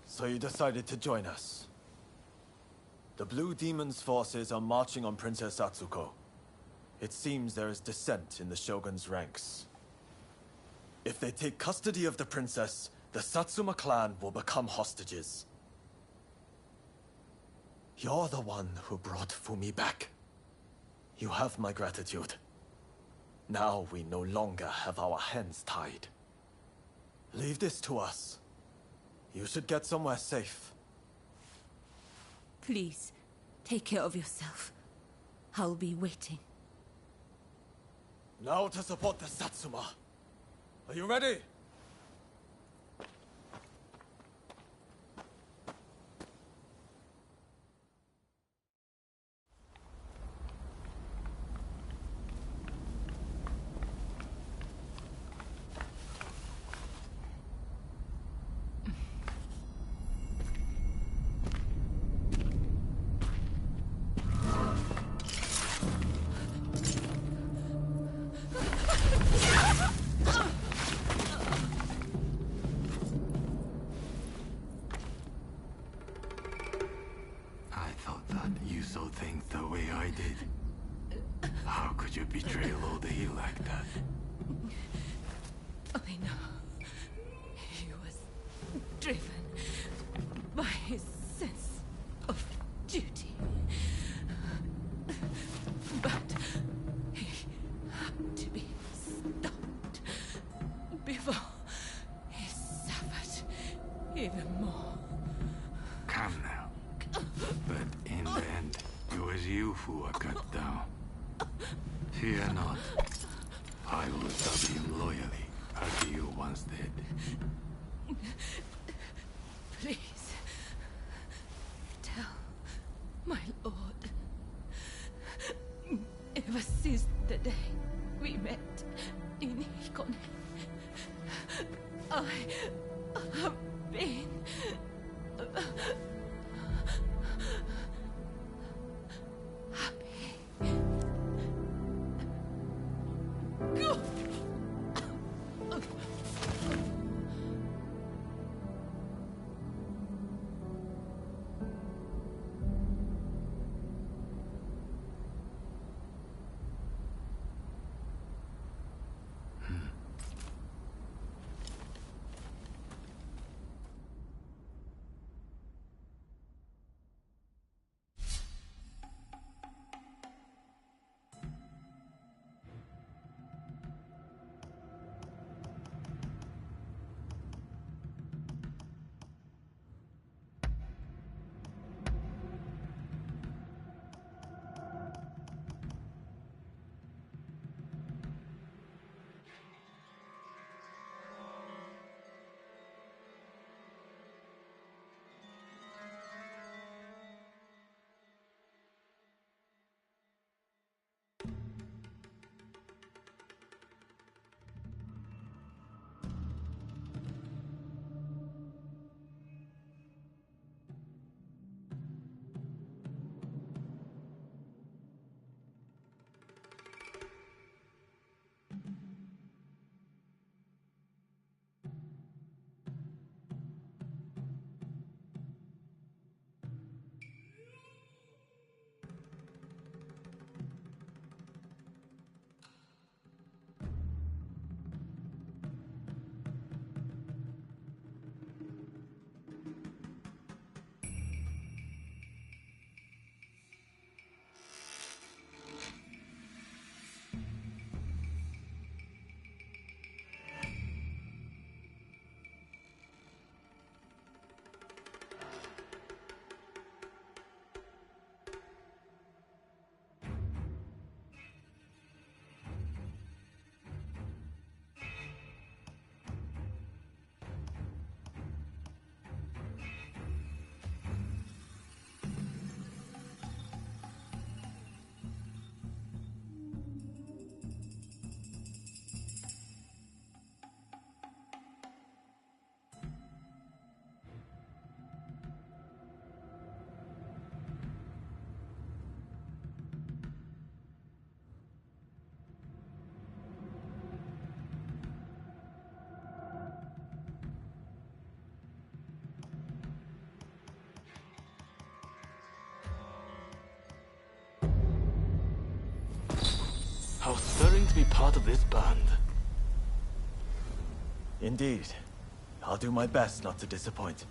So you decided to join us. The Blue Demon's forces are marching on Princess Atsuko. It seems there is dissent in the Shogun's ranks. If they take custody of the princess, the Satsuma clan will become hostages. You're the one who brought Fumi back. You have my gratitude. Now we no longer have our hands tied. Leave this to us. You should get somewhere safe. Please, take care of yourself. I'll be waiting. Now to support the Satsuma. Are you ready? You betray Lodi like that. I know. He was driven by his sense of duty. But he had to be stopped before he suffered even more. Come now. But in the end, it was you who were cut down. Fear not. I will serve him loyally, as you once did. Please, tell my lord. Ever since the day we met in Hikone, I have been... How stirring to be part of this band. Indeed. I'll do my best not to disappoint.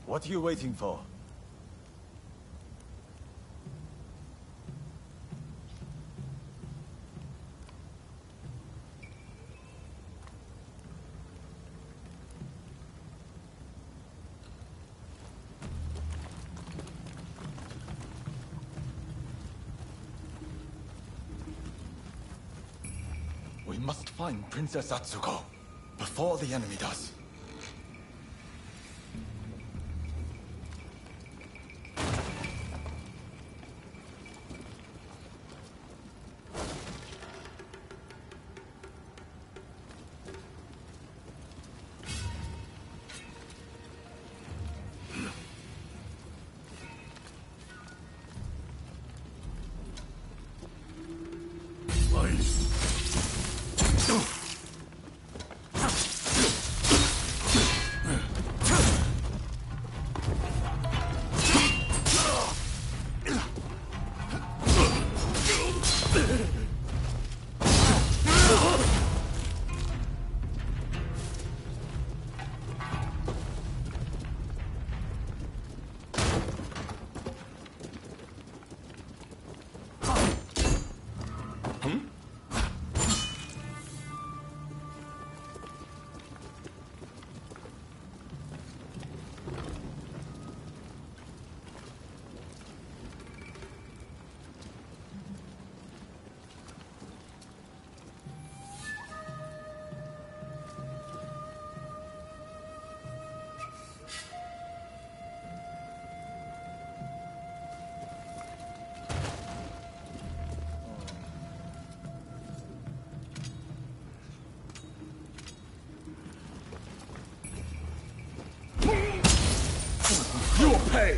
What are you waiting for? We must find Princess Atsuko before the enemy does. You will pay!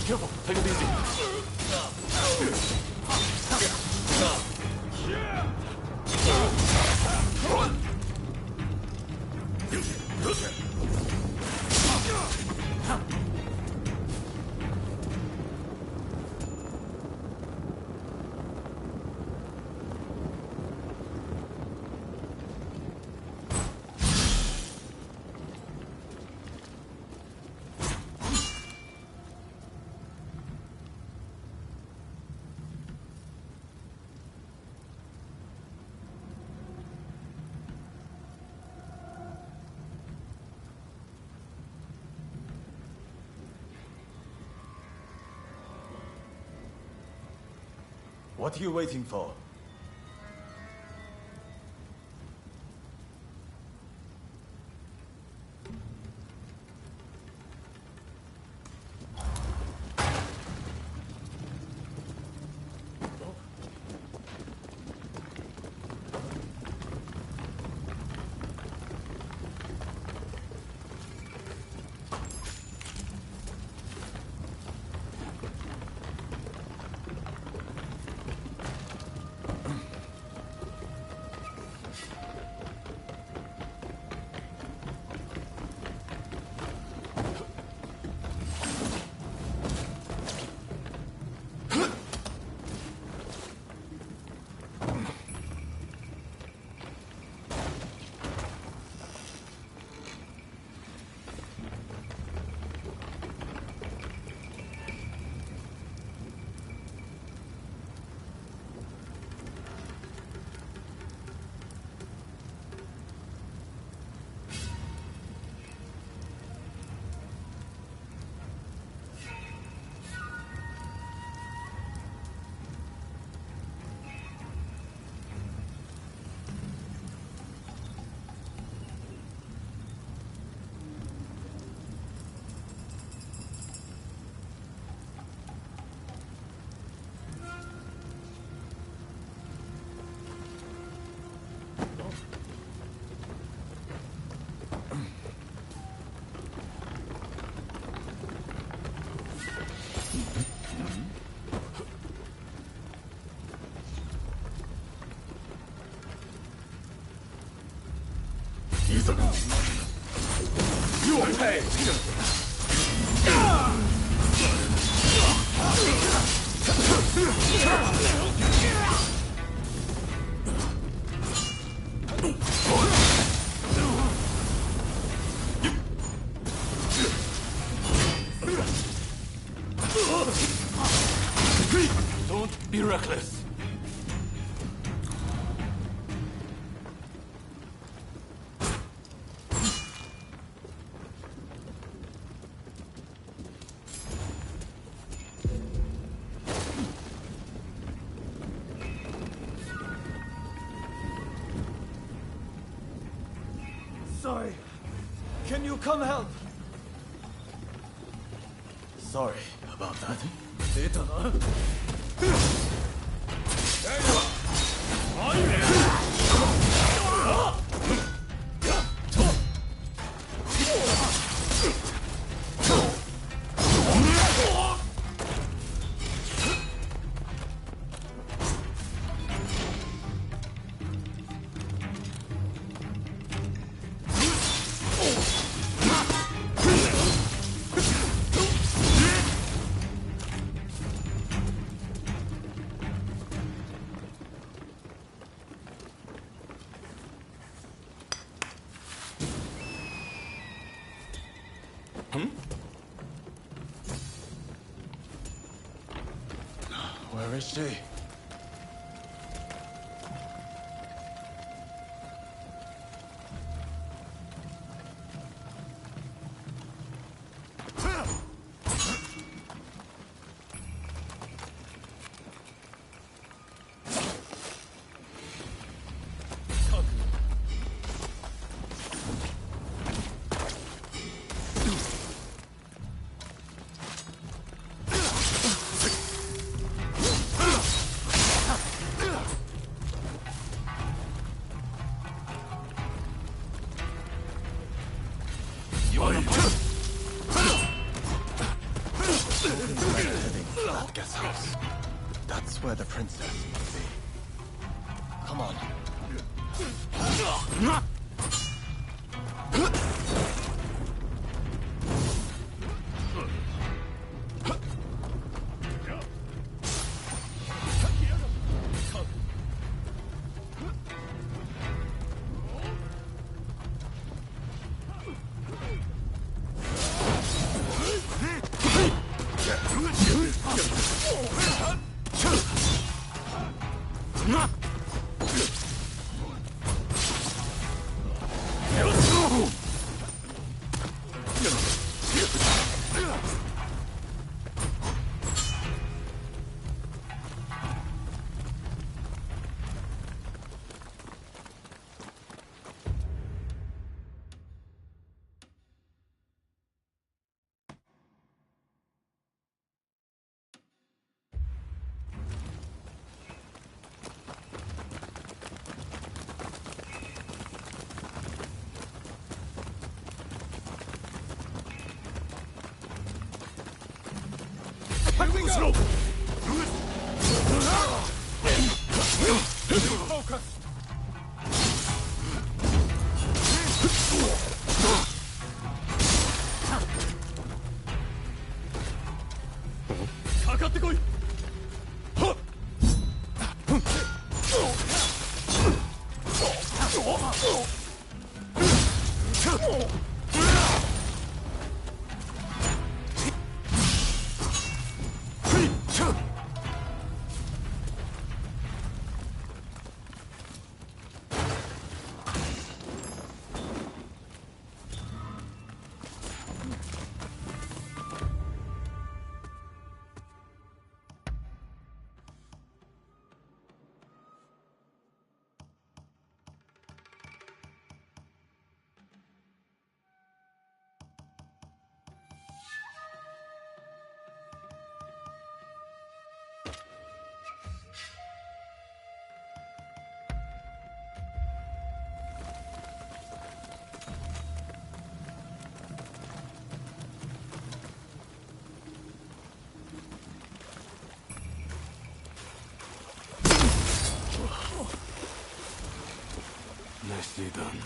Careful, take it easy. What are you waiting for? You will pay! Don't be reckless. Sorry. Can you come help? Sorry about that. Where is she? That guest house. That's where the princess must be. Come on. Slow. Focus.かかってこい。Nicely done.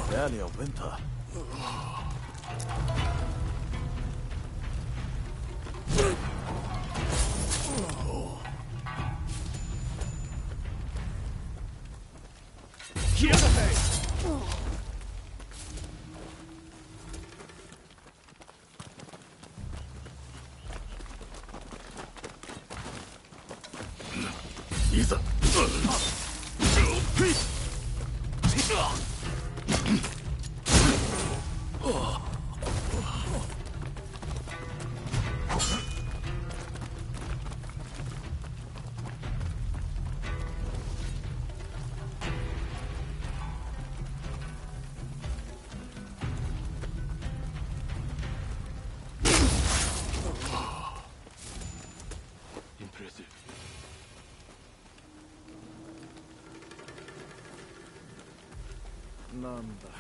Barely a winter. Impressive. Nanda.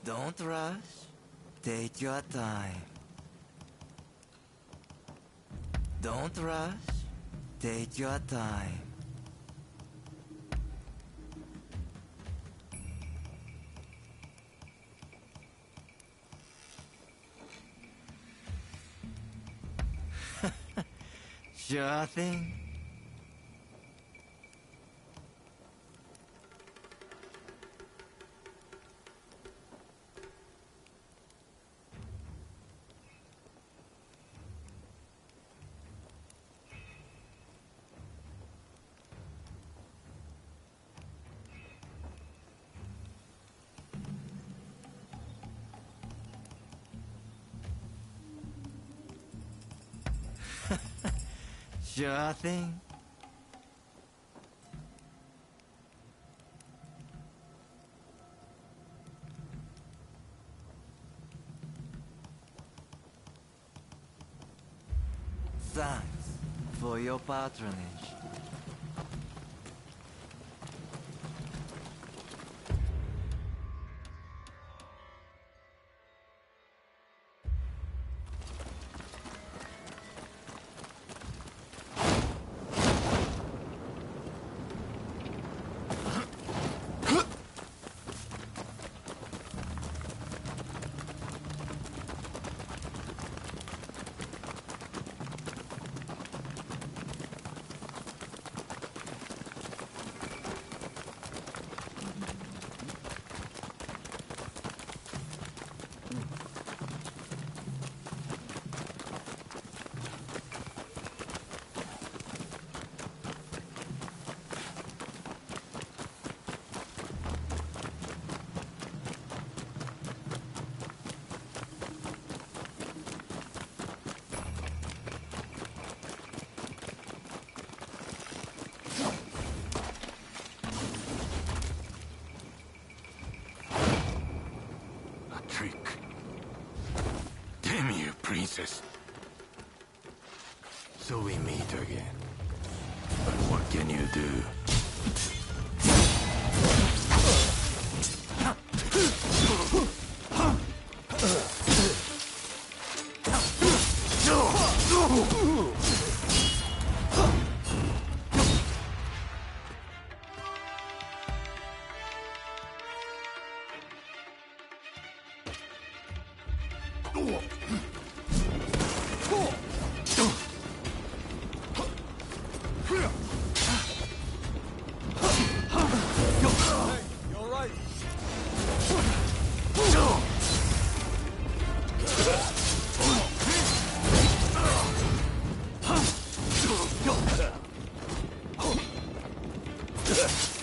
Don't rush. Take your time. Don't rush. Take your time. Sure thing. Sure thing. Thanks for your patronage. Damn you, princess. So we meet again. But what can you do? You're right.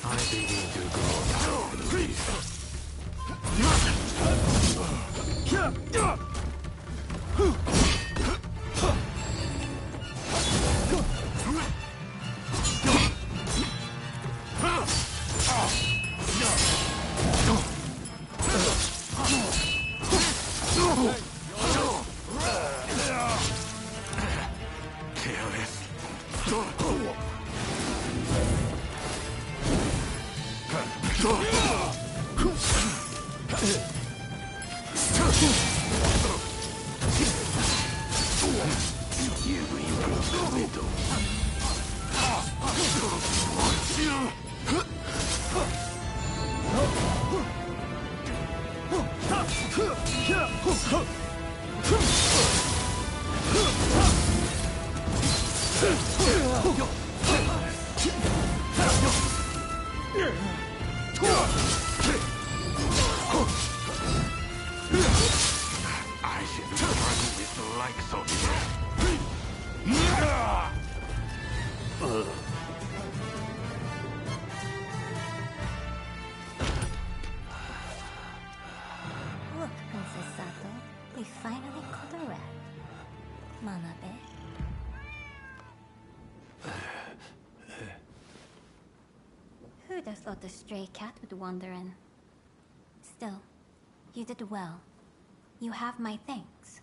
I begin to grow tired of this. I should struggle with the likes of Look, Princess Sato, they finally caught a rat. Manabe. Who'd have thought a stray cat would wander in? Still, you did well. You have my thanks.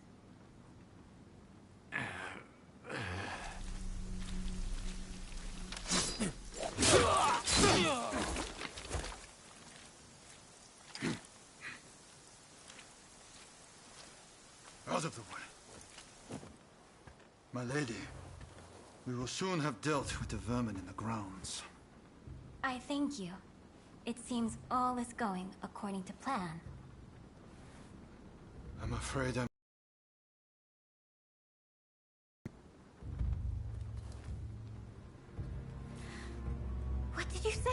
Out of the way. My lady, we will soon have dealt with the vermin in the grounds. I thank you. It seems all is going according to plan. I'm afraid I'm... What did you say?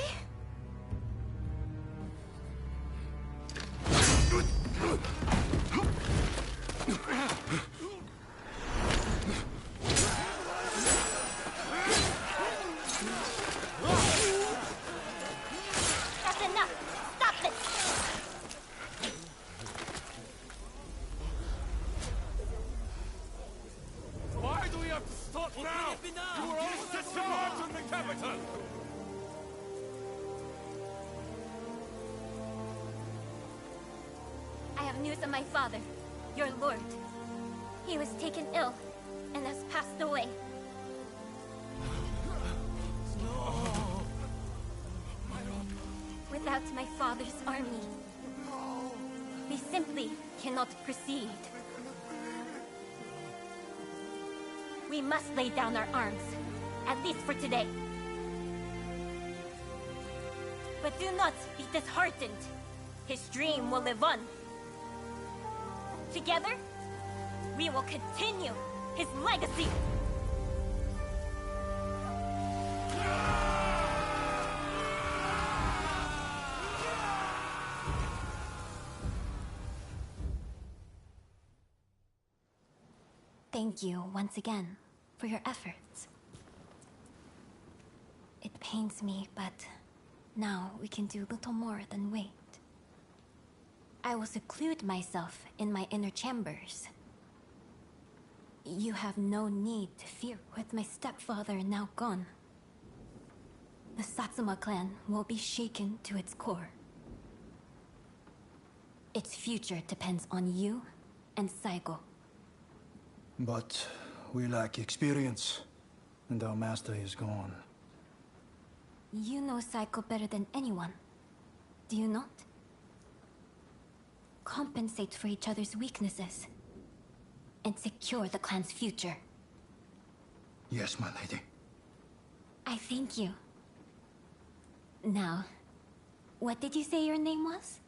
That's enough! Stop it! Why do we have to stop now? You were all discharged from the capital! I have news of my father, your lord. He was taken ill and has passed away. Without my father's army, we simply cannot proceed. We must lay down our arms, at least for today. But do not be disheartened. His dream will live on. Together, we will continue his legacy. Thank you once again for your efforts. It pains me, but now we can do little more than wait. I will seclude myself in my inner chambers. You have no need to fear. With my stepfather now gone, the Satsuma clan will be shaken to its core. Its future depends on you and Saigo. But we lack experience, and our master is gone. You know Saigo better than anyone, do you not? Compensate for each other's weaknesses and secure the clan's future. Yes, my lady. I thank you. Now, what did you say your name was?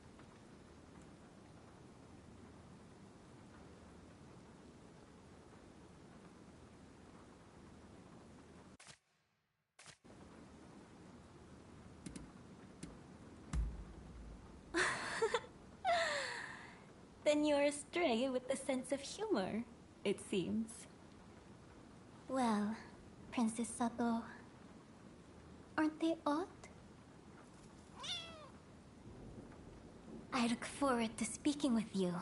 Then you're astray with the sense of humor, it seems. Well, Princess Sato, aren't they odd? I look forward to speaking with you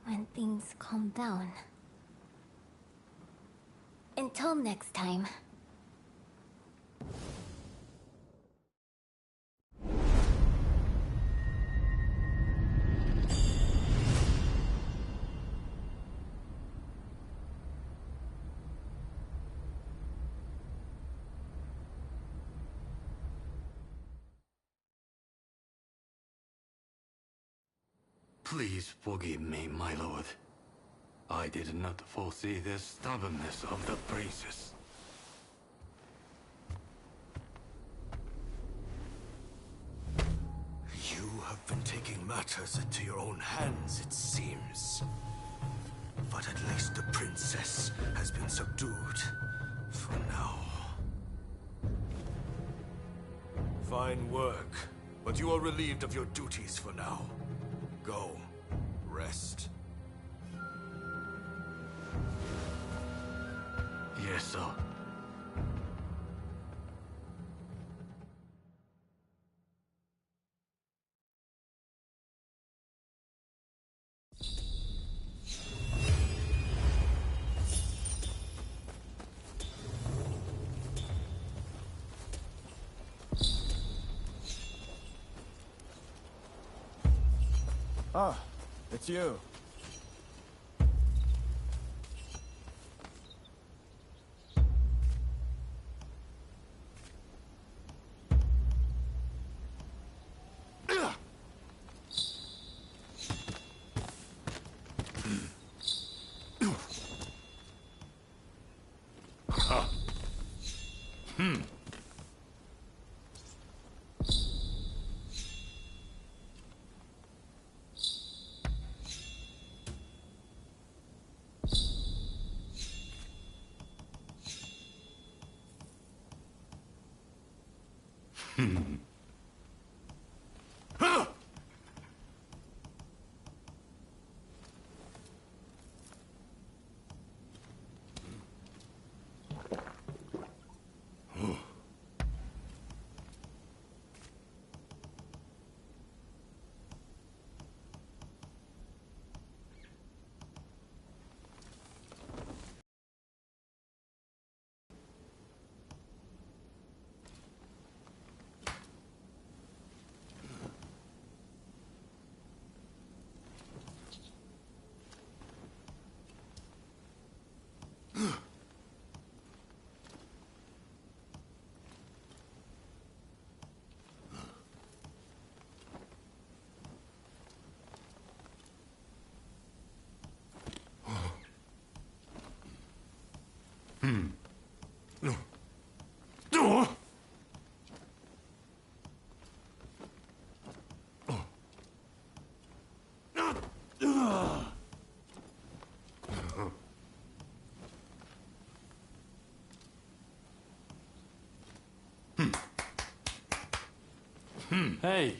when things calm down. Until next time. Please forgive me, my lord. I did not foresee the stubbornness of the princess. You have been taking matters into your own hands, it seems. But at least the princess has been subdued. For now. Fine work. But you are relieved of your duties for now. Go. Rest. Yes, sir. Ah, it's you. Hey,